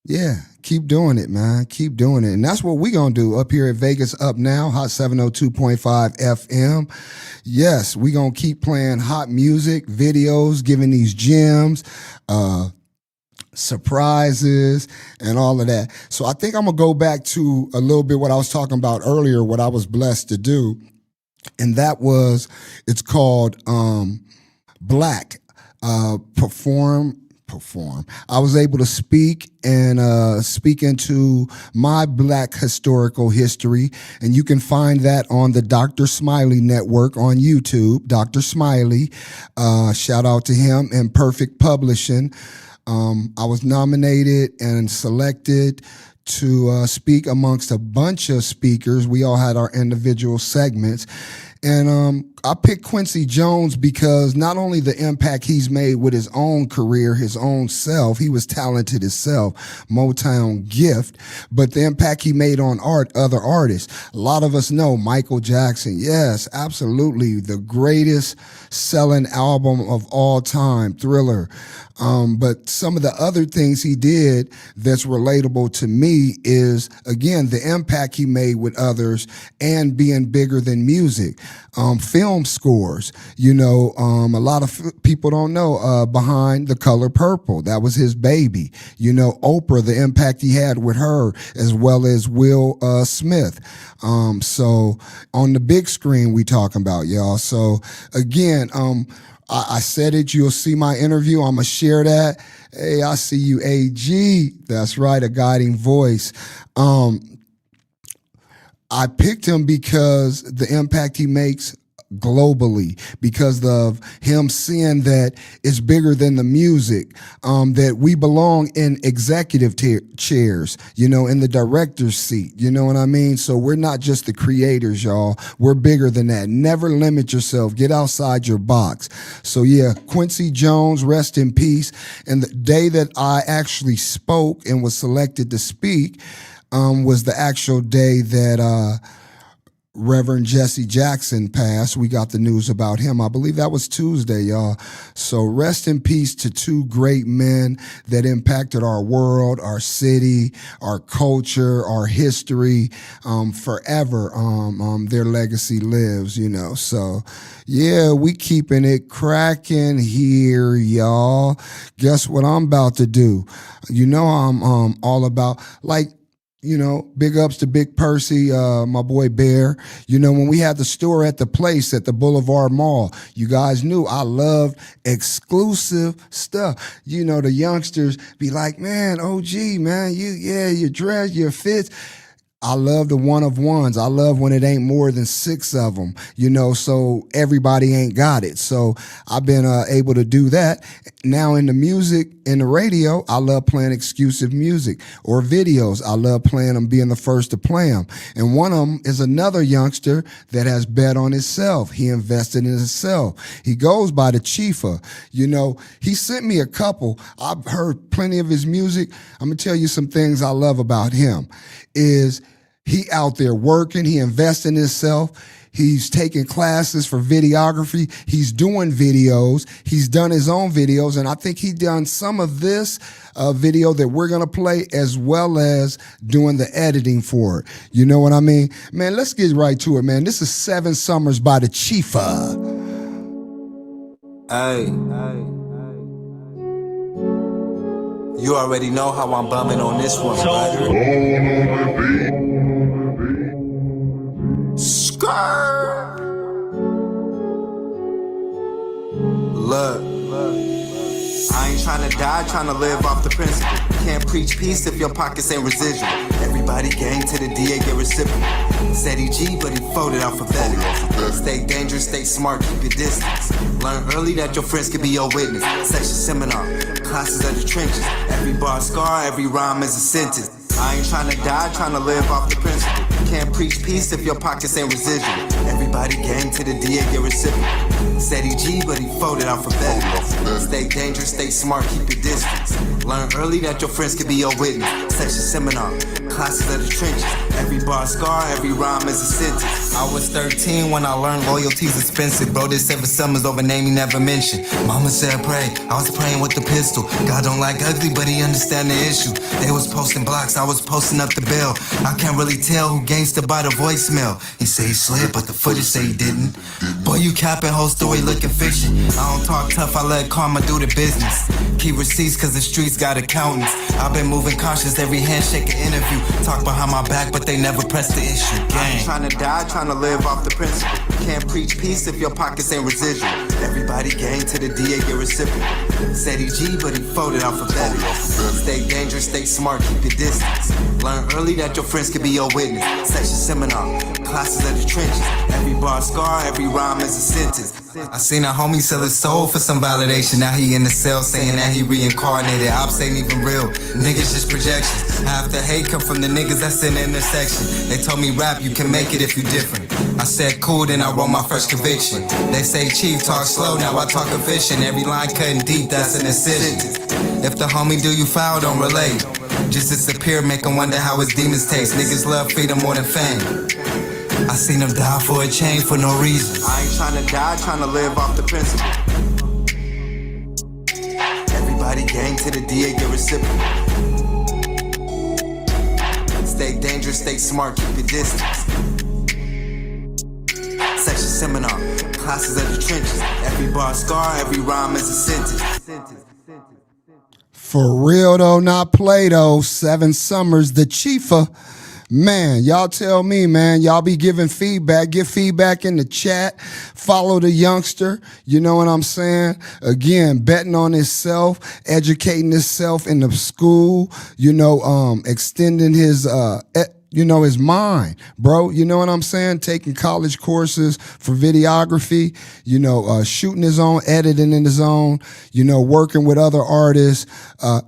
yeah, keep doing it, man. Keep doing it. And that's what we going to do up here at Vegas Up Now, Hot 702.5 FM. Yes, we going to keep playing hot music, videos, giving these gems, surprises and all of that. So I think I'm going to go back to a little bit what I was talking about earlier, what I was blessed to do. And that was, it's called Black Perform. I was able to speak and speak into my Black historical history, and you can find that on the Dr. Smiley Network on YouTube. Dr. Smiley, shout out to him, and Perfect Publishing. I was nominated and selected to speak amongst a bunch of speakers. We all had our individual segments. And I picked Quincy Jones because not only the impact he's made with his own career, his own self, he was talented himself, Motown gift, but the impact he made on other artists. A lot of us know Michael Jackson. Yes, absolutely. The greatest selling album of all time, Thriller. But some of the other things he did that's relatable to me is, again, the impact he made with others and being bigger than music. Film scores, you know, a lot of people don't know, Behind the Color Purple, that was his baby. You know, Oprah, the impact he had with her, as well as Will Smith. So on the big screen we talking about, y'all. So again, I said it, you'll see my interview. I'm going to share that. Hey, I see you, AG. That's right, a guiding voice. I picked him because the impact he makes globally, because of him seeing that it's bigger than the music, that we belong in executive chairs, you know, in the director's seat, you know what I mean? So we're not just the creators, y'all. We're bigger than that. Never limit yourself. Get outside your box. So yeah, Quincy Jones, rest in peace. And the day that I actually spoke and was selected to speak was the actual day that Reverend Jesse Jackson passed. We got the news about him. I believe that was Tuesday, y'all. So rest in peace to two great men that impacted our world, our city, our culture, our history, forever. Their legacy lives, you know. So yeah, we keeping it cracking here, y'all. Guess what I'm about to do? You know, I'm all about, like, you know, big ups to Big Percy, my boy Bear. You know, when we had the store at the place at the Boulevard Mall, you guys knew I loved exclusive stuff. You know, the youngsters be like, man, OG, man, your dress, your fits. I love the one of ones. I love when it ain't more than 6 of them, you know, so everybody ain't got it. So I've been able to do that. Now in the music, in the radio, I love playing exclusive music or videos. I love playing them, being the first to play them. And one of them is another youngster that has bet on himself. He invested in himself. He goes by the Chiefa. You know, he sent me a couple. I've heard plenty of his music. I'm going to tell you some things I love about him is he out there working. He invests in himself. He's taking classes for videography. He's doing videos. He's done his own videos. And I think he done some of this video that we're going to play, as well as doing the editing for it. You know what I mean? Man, let's get right to it, man. This is 7 Summers by the Chiefa. Hey. You already know how I'm bumming on this one, Skirt. Look, I ain't tryna die, tryna live off the principle. Can't preach peace if your pockets ain't residual. Everybody gang to the DA get reciprocal. Said he G, but he folded alphabetically. Stay dangerous, stay smart, keep your distance. Learn early that your friends can be your witness. Section seminar, classes of the trenches. Every bar scar, every rhyme is a sentence. I ain't tryna die, tryna live off the principle. Can't preach peace if your pockets ain't residual. Everybody gang to the DA get reciprocal. Said he G, but he folded alphabetically. Stay dangerous, stay smart, keep your distance. Learn early that your friends can be your witness. Section seminar, classes of the trenches. Every bar scar, every rhyme is a sentence. I was 13 when I learned loyalty's expensive. Bro did 7 summers over name he never mentioned. Mama said pray, I was praying with the pistol. God don't like ugly, but he understand the issue. They was posting blocks, I was posting up the bill. I can't really tell who gangsta by the voicemail. He say he slid, but the footage say he didn't. Boy, you capping, whole story looking fiction. I don't talk tough, I let karma do the business. Keep receipts cause the streets got accountants. I've been moving cautious, every handshake an interview. Talk behind my back, but they never press the issue. Gang. I'm tryna die, tryna live off the principle. Can't preach peace if your pockets ain't residual. Everybody gang to the DA get reciprocal. Said he G, but he folded alphabetically. Stay dangerous, stay smart, keep your distance. Learn early that your friends can be your witness. Section seminar, classes of the trenches. Every bar scar, every rhyme is a sentence. I seen a homie sell his soul for some validation. Now he in the cell saying that he reincarnated. Ops ain't even real, niggas just projections. Half the hate come from the niggas that's in the intersection. They told me rap, you can make it if you different. I said cool, then I wrote my first conviction. They say chief, talk slow, now I talk efficient. Every line cutting deep, that's an incision. If the homie do you foul, don't relate. Just disappear, make them wonder how his demons taste. Niggas love freedom more than fame. I seen him die for a change for no reason. I ain't tryna die, tryna live off the principle. Everybody gang to the DA get reciprocal. Stay dangerous, stay smart, keep your distance. Section seminar, classes of the trenches. Every bar scar, every rhyme is a sentence. For real though, not play though. 7 Summers, the Chiefa. Man, y'all tell me, man. Y'all be giving feedback. Give feedback in the chat. Follow the youngster. You know what I'm saying? Again, betting on himself, educating himself in the school. You know, extending his his mind, bro. You know what I'm saying? Taking college courses for videography, shooting his own, editing in his own, working with other artists.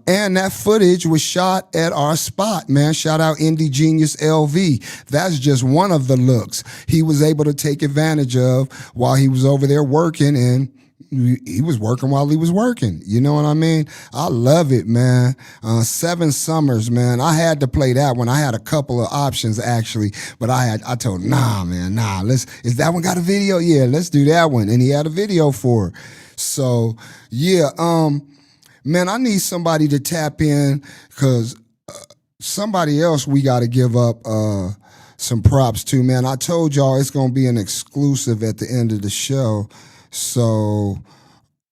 And that footage was shot at our spot, man. Shout out Indie Genius LV. That's just one of the looks he was able to take advantage of while he was over there working, and he was working while he was working. You know what I mean? I love it, man. 7 Summers, man. I had to play that one. I had a couple of options actually, but I told him, nah, is that one got a video? Yeah, let's do that one. And he had a video for it. So yeah, man, I need somebody to tap in, because somebody else we got to give up some props to, man. I told y'all it's going to be an exclusive at the end of the show. So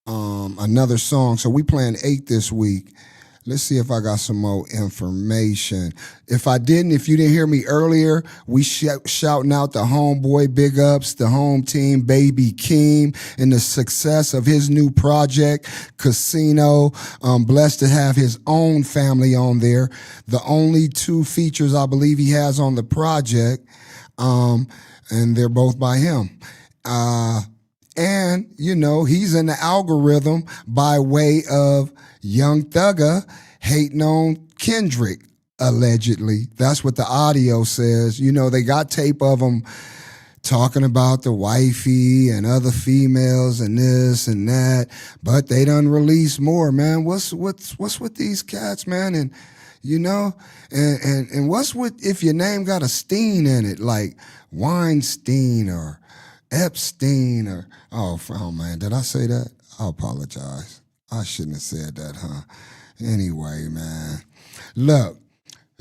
another song. So we playing 8 this week. Let's see if I got some more information. If you didn't hear me earlier, we shouting out the homeboy big ups, the home team, Baby Keem, and the success of his new project, Casino. I'm blessed to have his own family on there. The only 2 features I believe he has on the project, and they're both by him. And, he's in the algorithm by way of Young Thugger hating on Kendrick, allegedly. That's what the audio says. They got tape of him talking about the wifey and other females and this and that, but they done release more, man. What's with these cats, man? And, and what's with if your name got a Steen in it, like Weinstein or Epstein or, oh man, did I say that? I apologize. I shouldn't have said that, huh? Anyway, man, look,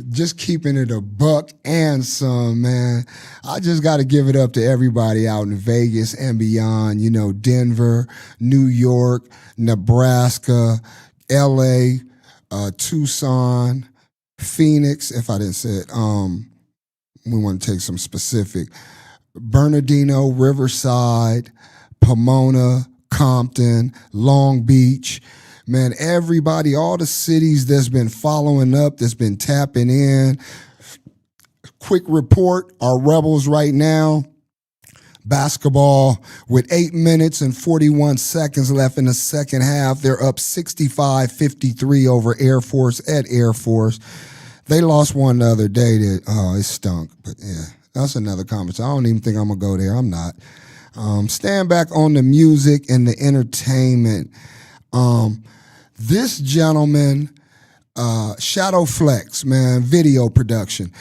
just keeping it a buck and some, man. I just got to give it up to everybody out in Vegas and beyond, Denver, New York, Nebraska, LA, Tucson, Phoenix, if I didn't say it. We want to take some specific. Bernardino, Riverside, Pomona, Compton, Long Beach, Man, everybody, all the cities that's been following up, that's been tapping in. Quick report, our Rebels right now, basketball with 8 minutes and 41 seconds left in the second half. They're up 65-53 over Air Force at Air Force. They lost one the other day it stunk. But yeah, that's another conversation. I don't even think I'm going to go there. I'm not. Stand back on the music and the entertainment. This gentleman, Shadow Flex, man, video production.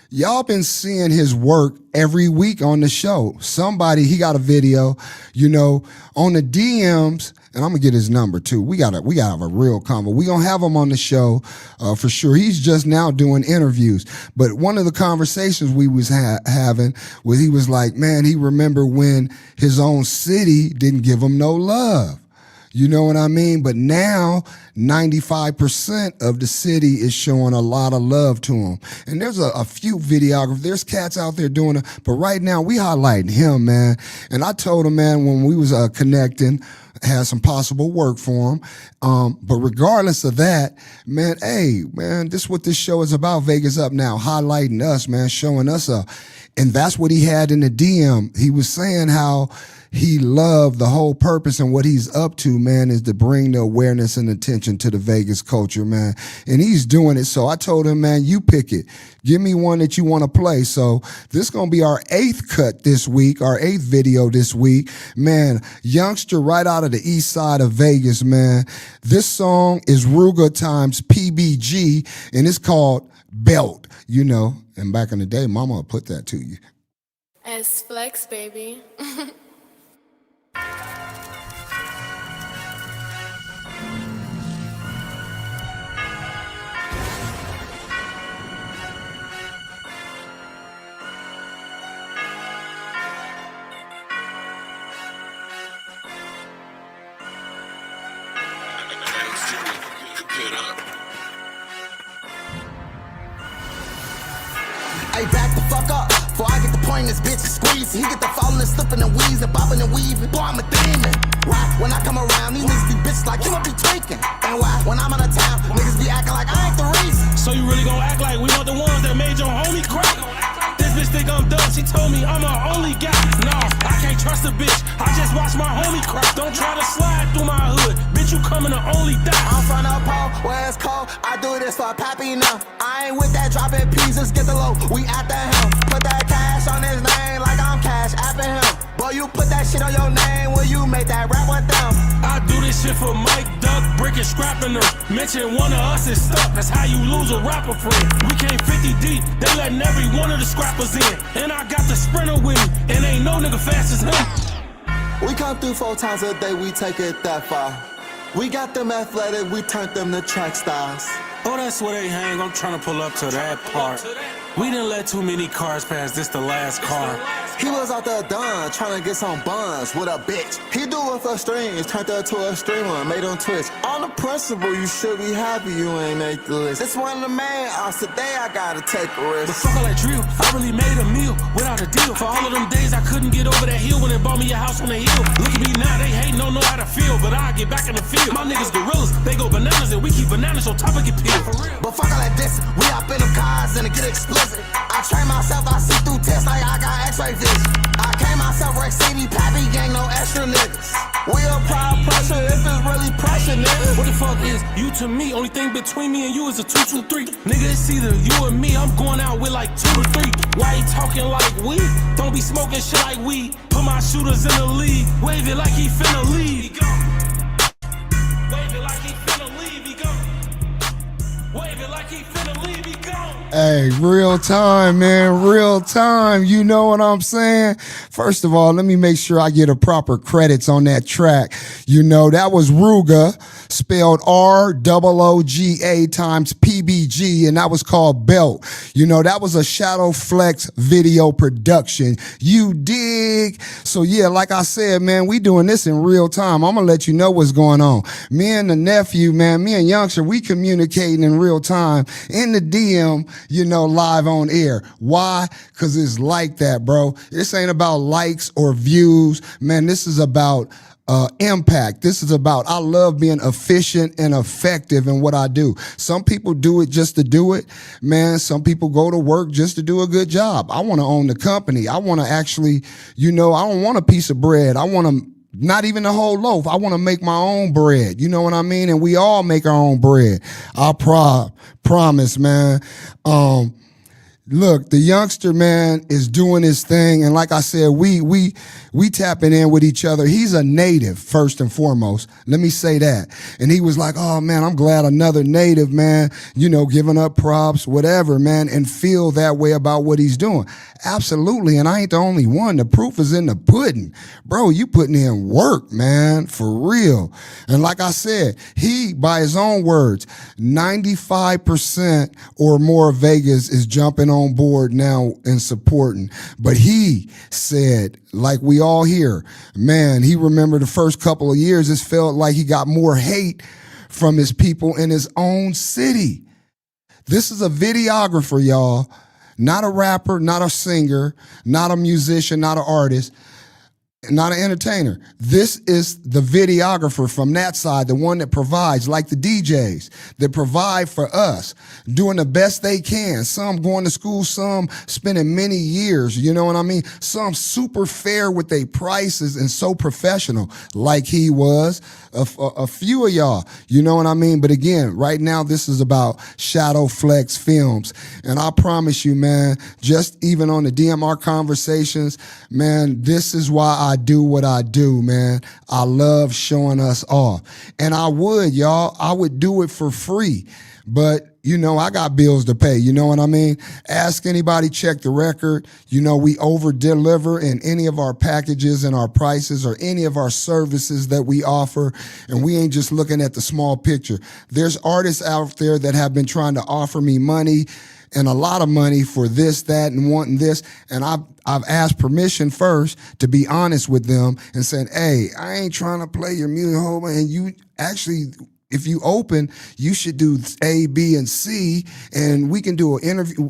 Y'all been seeing his work every week on the show. He got a video, on the DMs, and I'm gonna get his number too. We gotta have a real convo. We gonna have him on the show for sure. He's just now doing interviews, but one of the conversations we was having was he was like, man, he remember when his own city didn't give him no love. You know what I mean? But now 95% of the city is showing a lot of love to him. And there's a few videographers. There's cats out there doing it. But right now we highlighting him, man. And I told him, man, when we was connecting, had some possible work for him. But regardless of that, man, this is what this show is about. Vegas Up Now, highlighting us, man, showing us up. And that's what he had in the DM. He was saying how he loved the whole purpose, and what he's up to, man, is to bring the awareness and attention to the Vegas culture, man. And he's doing it. So I told him, man, you pick it. Give me one that you want to play. So this is going to be our 8th cut this week, our 8th video this week. Man, youngster right out of the east side of Vegas, man. This song is Ruga times PBG, and it's called Belt, And back in the day, mama would put that to you. S Flex, baby. Hey, back the fuck up, before I get the point, this bitch is squeezing. He get the falling and slipping and wheezing, bobbing and weaving. Boy, I'm a demon. Why? When I come around, these niggas be bitches like you be tweaking. And why? When I'm out of town, niggas be acting like I ain't the reason. So you really gon' act like we want the ones that made your homie cry? This bitch think I'm dumb, she told me I'm her only guy. No, I can't trust a bitch, I just watch my homie cry. Don't try to slide through my hood, bitch, you coming to only die. I'm from the pole, where it's cold, I do this for Pappy now. I ain't with that dropping pieces, get the low, we at the helm. Put that cash on his name like I'm cash apping him. Boy, you put that shit on your name when you make that rap with them. I do this shit for Mike, Duck, Brick, and scrapping them. Mention one of us is stuck, that's how you lose a rapper friend. We came 50 deep, they letting every one of the scrappers in. And I got the sprinter with me, and ain't no nigga fast as him. We come through 4 times a day, we take it that far. We got them athletic, we turned them to track stars. Oh, that's where they hang, I'm trying to pull up to that part. We didn't let too many cars pass, this the last car. He was out there done, trying to get some buns with a bitch. He do it for streams, turned her to a streamer, made on Twitch. On the principle, you should be happy you ain't make the list. It's one of the main ops today, I gotta take a risk. But fuck all that drill, I really made a meal without a deal. For all of them days I couldn't get over that hill when they bought me a house on the hill. Look at me now, they hate, don't know how to feel, but I get back in the field. My niggas gorillas, they go bananas and we keep bananas on top of get peeled. But fuck all that diss, we up in them cars and it get explicit. I train myself, I see through tests like I got x-ray vision. I came myself, Rex CD, Pappy gang, no extra niggas. We apply pressure if it's really pressure, nigga. What the fuck is you to me? Only thing between me and you is a 2, 2, 3. Nigga, it's either you or me, I'm going out with like 2 or 3. Why he talking like we? Don't be smoking shit like weed. Put my shooters in the league. Wave it like he finna leave. He gone. Wave it like he finna leave. He gone. Wave it like he finna leave. He gone. Hey, real time, man, real time. You know what I'm saying? First of all, let me make sure I get a proper credits on that track. That was Ruga, spelled ROOGA times PBG, and that was called Belt. That was a Shadow Flex video production. You dig? So yeah, like I said, man, we doing this in real time. I'm gonna let you know what's going on. Me and the nephew, man, me and Youngster, we communicating in real time in the DM, live on air. Why? Because it's like that, bro. This ain't about likes or views. Man, this is about impact. This is about, I love being efficient and effective in what I do. Some people do it just to do it. Man, some people go to work just to do a good job. I want to own the company. I want to actually, I don't want a piece of bread. I want to, not even a whole loaf. I want to make my own bread. You know what I mean? And we all make our own bread. I promise, man. Look, the youngster, man, is doing his thing. And like I said, we tapping in with each other. He's a native, first and foremost. Let me say that. And he was like, oh, man, I'm glad another native, man, giving up props, whatever, man, and feel that way about what he's doing. Absolutely. And I ain't the only one. The proof is in the pudding. Bro, you putting in work, man, for real. And like I said, he, by his own words, 95% or more of Vegas is jumping on board now and supporting. But he said, like we all hear, man, he remembered the first couple of years, it felt like he got more hate from his people in his own city. This is a videographer, y'all. Not a rapper, not a singer, not a musician, not an artist, not an entertainer. This is the videographer from that side, the one that provides, like the DJs that provide for us, doing the best they can. Some going to school, some spending many years, you know what I mean? Some super fair with their prices and so professional, like he was. A few of y'all, you know what I mean? But again, right now, this is about Shadow Flex Films. And I promise you, man, just even on the DMR conversations, man, this is why I do what I do, man. I love showing us off. And I would do it for free. But, I got bills to pay. You know what I mean? Ask anybody, check the record. We over deliver in any of our packages and our prices or any of our services that we offer. And we ain't just looking at the small picture. There's artists out there that have been trying to offer me money and a lot of money for this, that, and wanting this. And I've asked permission first to be honest with them and said, hey, I ain't trying to play your music, and you actually, if you open, you should do A, B, and C, and we can do an interview.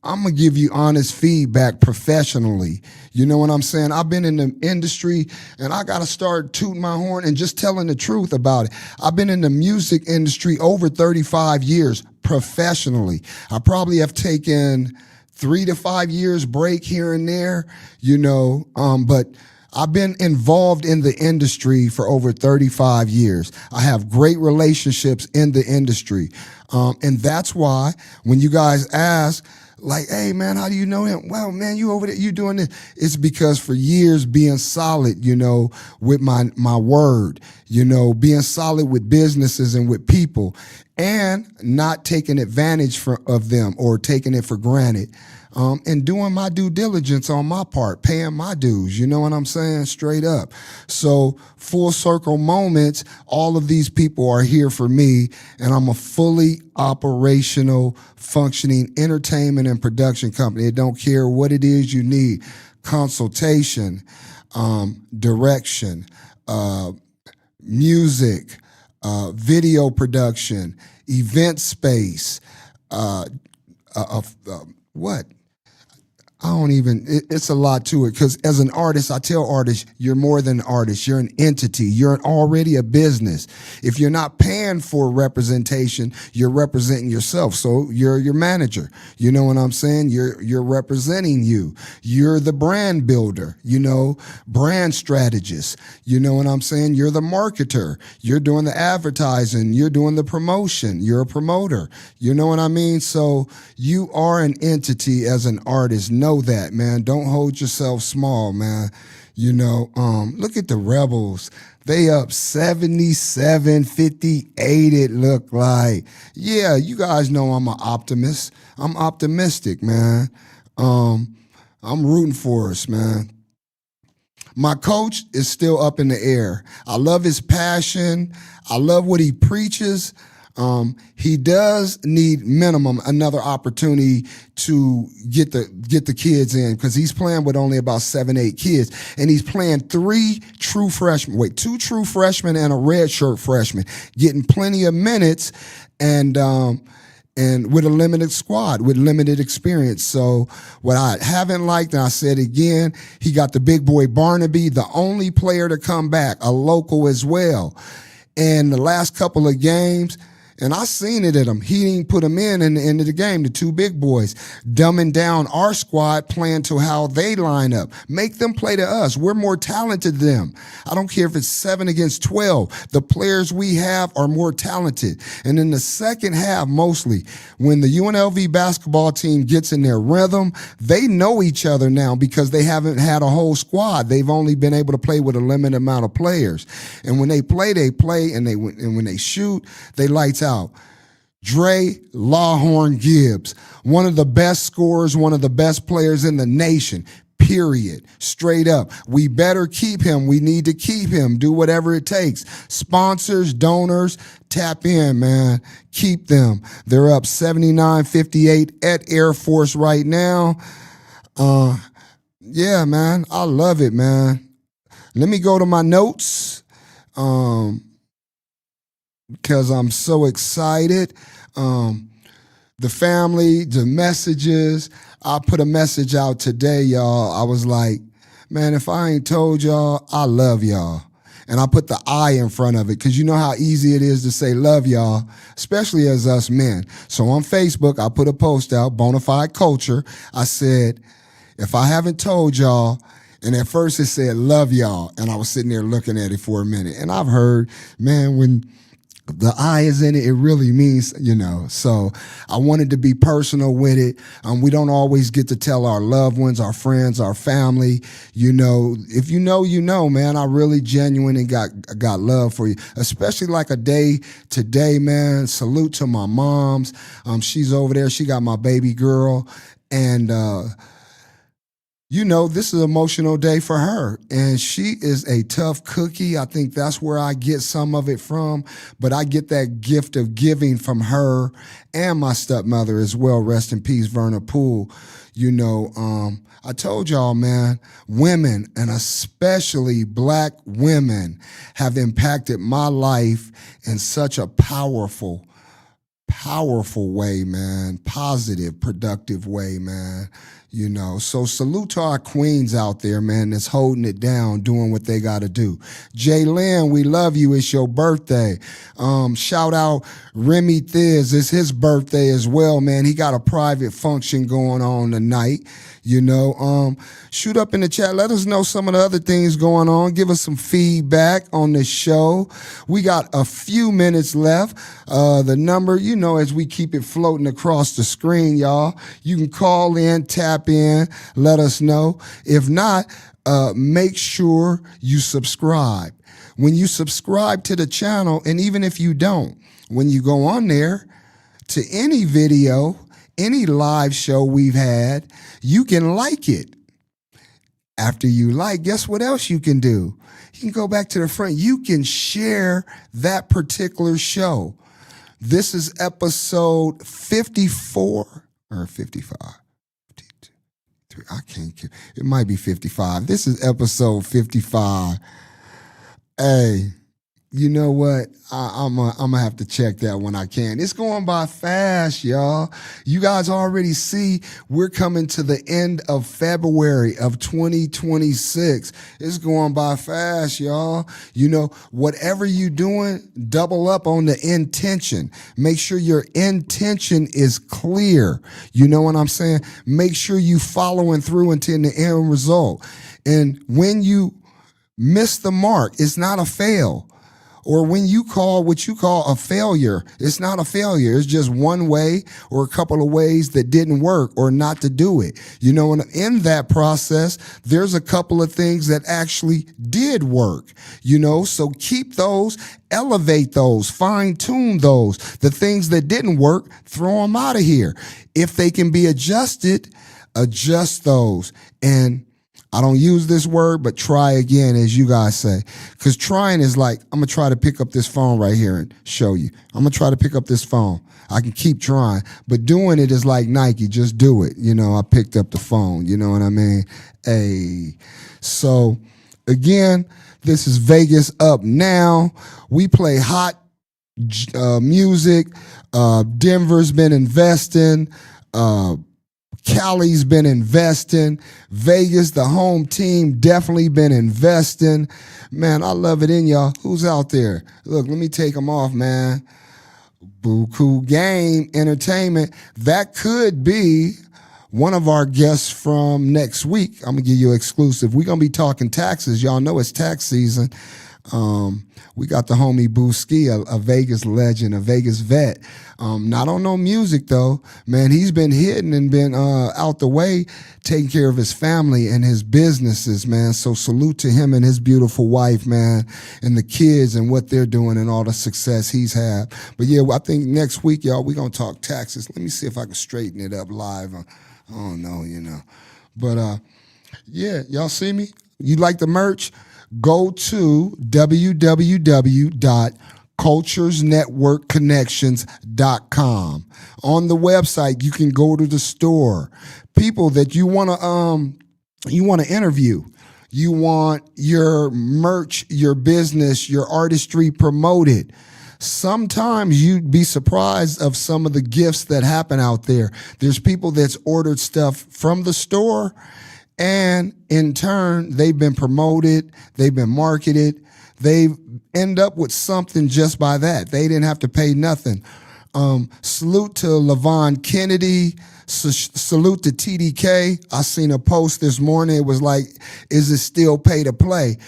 I'm going to give you honest feedback professionally. You know what I'm saying? I've been in the industry, and I got to start tooting my horn and just telling the truth about it. I've been in the music industry over 35 years professionally. I probably have taken 3 to 5 years break here and there, but I've been involved in the industry for over 35 years. I have great relationships in the industry. And that's why when you guys ask, like, hey, man, how do you know him? Well, man, you over there, you doing this. It's because for years being solid, with my word, being solid with businesses and with people and not taking advantage of them or taking it for granted. And doing my due diligence on my part, paying my dues, you know what I'm saying? Straight up. So full circle moments, all of these people are here for me, and I'm a fully operational, functioning entertainment and production company. It don't care what it is you need. Consultation, direction, music, video production, event space, what? It's a lot to it, because as an artist, I tell artists, you're more than an artist. You're an entity. You're already a business. If you're not paying for representation, you're representing yourself. So you're your manager. You know what I'm saying? You're representing you. You're the brand builder, brand strategist. You know what I'm saying? You're the marketer. You're doing the advertising. You're doing the promotion. You're a promoter. You know what I mean? So you are an entity as an artist. Know that, man. Don't hold yourself small, man. Look at the Rebels. They up 77-58, it looked like. Yeah, you guys know I'm an optimist. I'm optimistic, man. I'm rooting for us, man. My coach is still up in the air. I love his passion. I love what he preaches. He does need minimum another opportunity to get the kids in, because he's playing with only about 7-8 kids, and he's playing 2 true freshmen and a redshirt freshman, getting plenty of minutes, and and with a limited squad, with limited experience. So what I haven't liked, and I said again, he got the big boy Barnaby, the only player to come back, a local as well. And the last couple of games, and I seen it at him. He didn't put them in the end of the game, the two big boys, dumbing down our squad, playing to how they line up. Make them play to us. We're more talented than them. I don't care if it's 7 against 12. The players we have are more talented. And in the second half, mostly, when the UNLV basketball team gets in their rhythm, they know each other now because they haven't had a whole squad. They've only been able to play with a limited amount of players. And when they play, and when they shoot, they lights out. Dre Lawhorn Gibbs, one of the best scorers, one of the best players in the nation, period. Straight up. We better keep him. We need to keep him. Do whatever it takes. Sponsors, donors, tap in, man. Keep them. They're up 79-58 at Air Force right now. Yeah, man. I love it, man. Let me go to my notes. Because I'm so excited. The family, the messages. I put a message out today, y'all. I was like, man, if I ain't told y'all, I love y'all. And I put the I in front of it because you know how easy it is to say love y'all, especially as us men. So on Facebook, I put a post out, Bonafide Culture. I said, if I haven't told y'all, and at first it said love y'all. And I was sitting there looking at it for a minute. And I've heard, man, when the I is in it, it really means, so I wanted to be personal with it. We don't always get to tell our loved ones, our friends, our family, if you know, man, I really genuinely got love for you, especially like a day today, man. Salute to my moms. She's over there. She got my baby girl. And, this is an emotional day for her. And she is a tough cookie. I think that's where I get some of it from. But I get that gift of giving from her and my stepmother as well. Rest in peace, Verna Poole. I told y'all, man, women, and especially black women, have impacted my life in such a powerful way, man. Positive, productive way, man. So salute to our queens out there, man, that's holding it down, doing what they got to do. Jalen, we love you. It's your birthday. Shout out Remy Thiz. It's his birthday as well, man. He got a private function going on tonight. Shoot up in the chat. Let us know some of the other things going on. Give us some feedback on the show. We got a few minutes left. The number, as we keep it floating across the screen, y'all, you can call in, tap in, let us know. If not, make sure you subscribe. When you subscribe to the channel, and even if you don't, when you go on there to any video, any live show we've had, you can like it. After you like, guess what else you can do? You can go back to the front. You can share that particular show. This is episode 54 or 55. 52, I can't. It might be 55. This is episode 55. Hey, you know what? I'm gonna have to check that when I can. It's going by fast, y'all. You guys already see we're coming to the end of February of 2026. It's going by fast, y'all. Whatever you doing, double up on the intention. Make sure your intention is clear. You know what I'm saying? Make sure you following through until the end result. And when you miss the mark, it's not a fail. Or when you call what you call a failure, it's not a failure. It's just one way or a couple of ways that didn't work or not to do it. And in that process, there's a couple of things that actually did work, so keep those, elevate those, fine tune those. The things that didn't work, throw them out of here. If they can be adjusted, adjust those. And I don't use this word, but try again, as you guys say. Because trying is like, I'm going to try to pick up this phone right here and show you. I'm going to try to pick up this phone. I can keep trying. But doing it is like Nike. Just do it. I picked up the phone. You know what I mean? Hey. So, again, this is Vegas Up Now. We play hot music. Denver's been investing. Cali's been investing. Vegas, the home team, definitely been investing. Man, I love it in y'all. Who's out there? Look, let me take them off, man. Buku Game Entertainment. That could be one of our guests from next week. I'm going to give you an exclusive. We're going to be talking taxes. Y'all know it's tax season. We got the homie Booski, a Vegas legend, a Vegas vet. Not on no music though, man. He's been hidden and been out the way, taking care of his family and his businesses, man. So salute to him and his beautiful wife, man, and the kids and what they're doing and all the success he's had. But yeah, I think next week, y'all, we're gonna talk taxes. Let me see if I can straighten it up live. I don't know, but yeah, y'all see me? You like the merch? Go to www.culturesnetworkconnections.com. On the website, you can go to the store. People that you want to interview. You want your merch, your business, your artistry promoted. Sometimes you'd be surprised of some of the gifts that happen out there. There's people that's ordered stuff from the store, and in turn, they've been promoted, they've been marketed, they end up with something just by that. They didn't have to pay nothing. Salute to LaVon Kennedy. Salute to TDK. I seen a post this morning. It was like, is it still pay to play?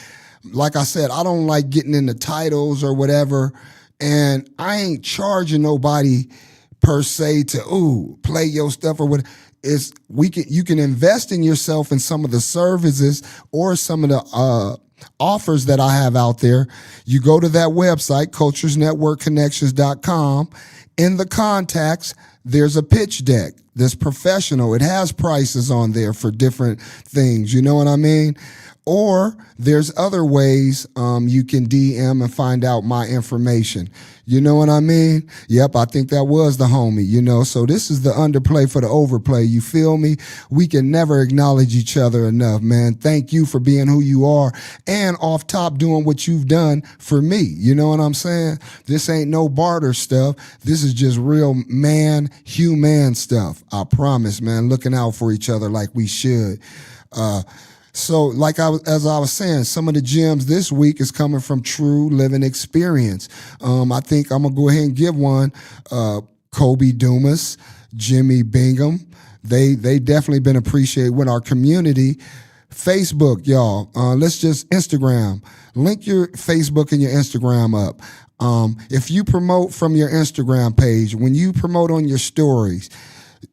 Like I said, I don't like getting into titles or whatever, and I ain't charging nobody per se to play your stuff or whatever. You can invest in yourself in some of the services or some of the offers that I have out there. You go to that website, culturesnetworkconnections.com. In the contacts, there's a pitch deck that's professional. It has prices on there for different things. You know what I mean? Or there's other ways you can DM and find out my information. You know what I mean? Yep, I think that was the homie, So this is the underplay for the overplay. You feel me? We can never acknowledge each other enough, man. Thank you for being who you are and off top doing what you've done for me. You know what I'm saying? This ain't no barter stuff. This is just real human stuff. I promise, man. Looking out for each other like we should. So as I was saying, some of the gems this week is coming from true living experience. I think I'm going to go ahead and give one. Kobe Dumas, Jimmy Bingham. They definitely been appreciated with our community. Facebook, y'all. Let's just Instagram. Link your Facebook and your Instagram up. If you promote from your Instagram page, when you promote on your stories,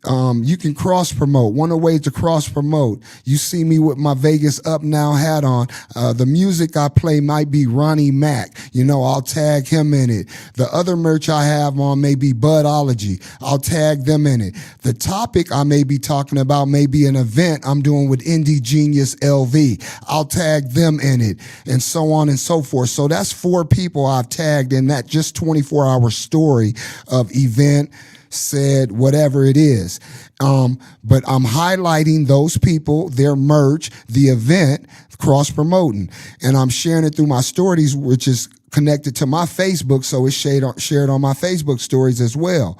you can cross promote. One of the ways to cross promote, you see me with my Vegas Up Now hat on. The music I play might be Ronnie Mack. I'll tag him in it. The other merch I have on may be Budology. I'll tag them in it. The topic I may be talking about may be an event I'm doing with Indie Genius LV. I'll tag them in it, and so on and so forth. So that's 4 people I've tagged in that just 24-hour story of event, said, whatever it is. But I'm highlighting those people, their merch, the event, cross-promoting. And I'm sharing it through my stories, which is connected to my Facebook, so it's shared on my Facebook stories as well.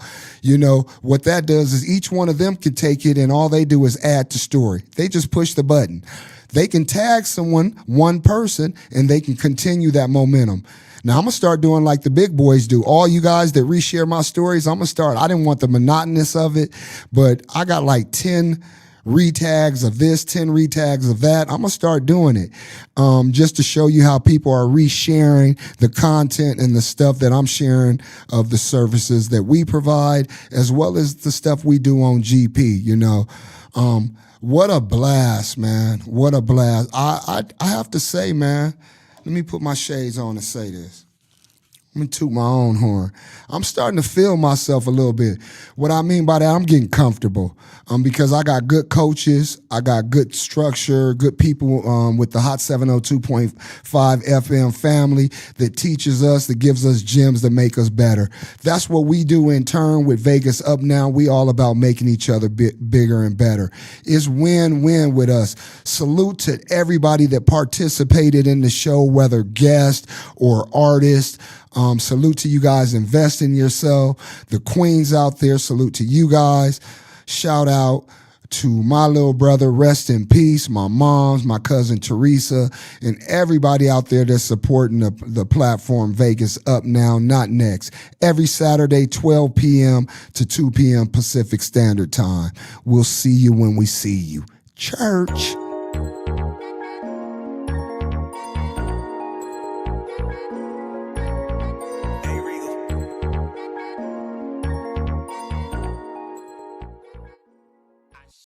What that does is each one of them can take it and all they do is add to story. They just push the button. They can tag someone, one person, and they can continue that momentum. Now, I'm going to start doing like the big boys do. All you guys that reshare my stories, I'm going to start. I didn't want the monotonous of it, but I got like 10 retags of this, 10 retags of that. I'm going to start doing it just to show you how people are resharing the content and the stuff that I'm sharing of the services that we provide, as well as the stuff we do on GP, What a blast, man. What a blast. I have to say, man, let me put my shades on and say this. Let me toot my own horn. I'm starting to feel myself a little bit. What I mean by that, I'm getting comfortable because I got good coaches. I got good structure, good people with the Hot 702.5 FM family that teaches us, that gives us gems that make us better. That's what we do in turn with Vegas Up Now. We all about making each other bigger and better. It's win-win with us. Salute to everybody that participated in the show, whether guest or artist. Salute to you guys. Invest in yourself. The queens out there, salute to you guys. Shout out to my little brother, rest in peace, my moms, my cousin Teresa, and everybody out there that's supporting the platform Vegas Up Now, Not Next. Every Saturday, 12 p.m. to 2 p.m. Pacific Standard Time. We'll see you when we see you. Church.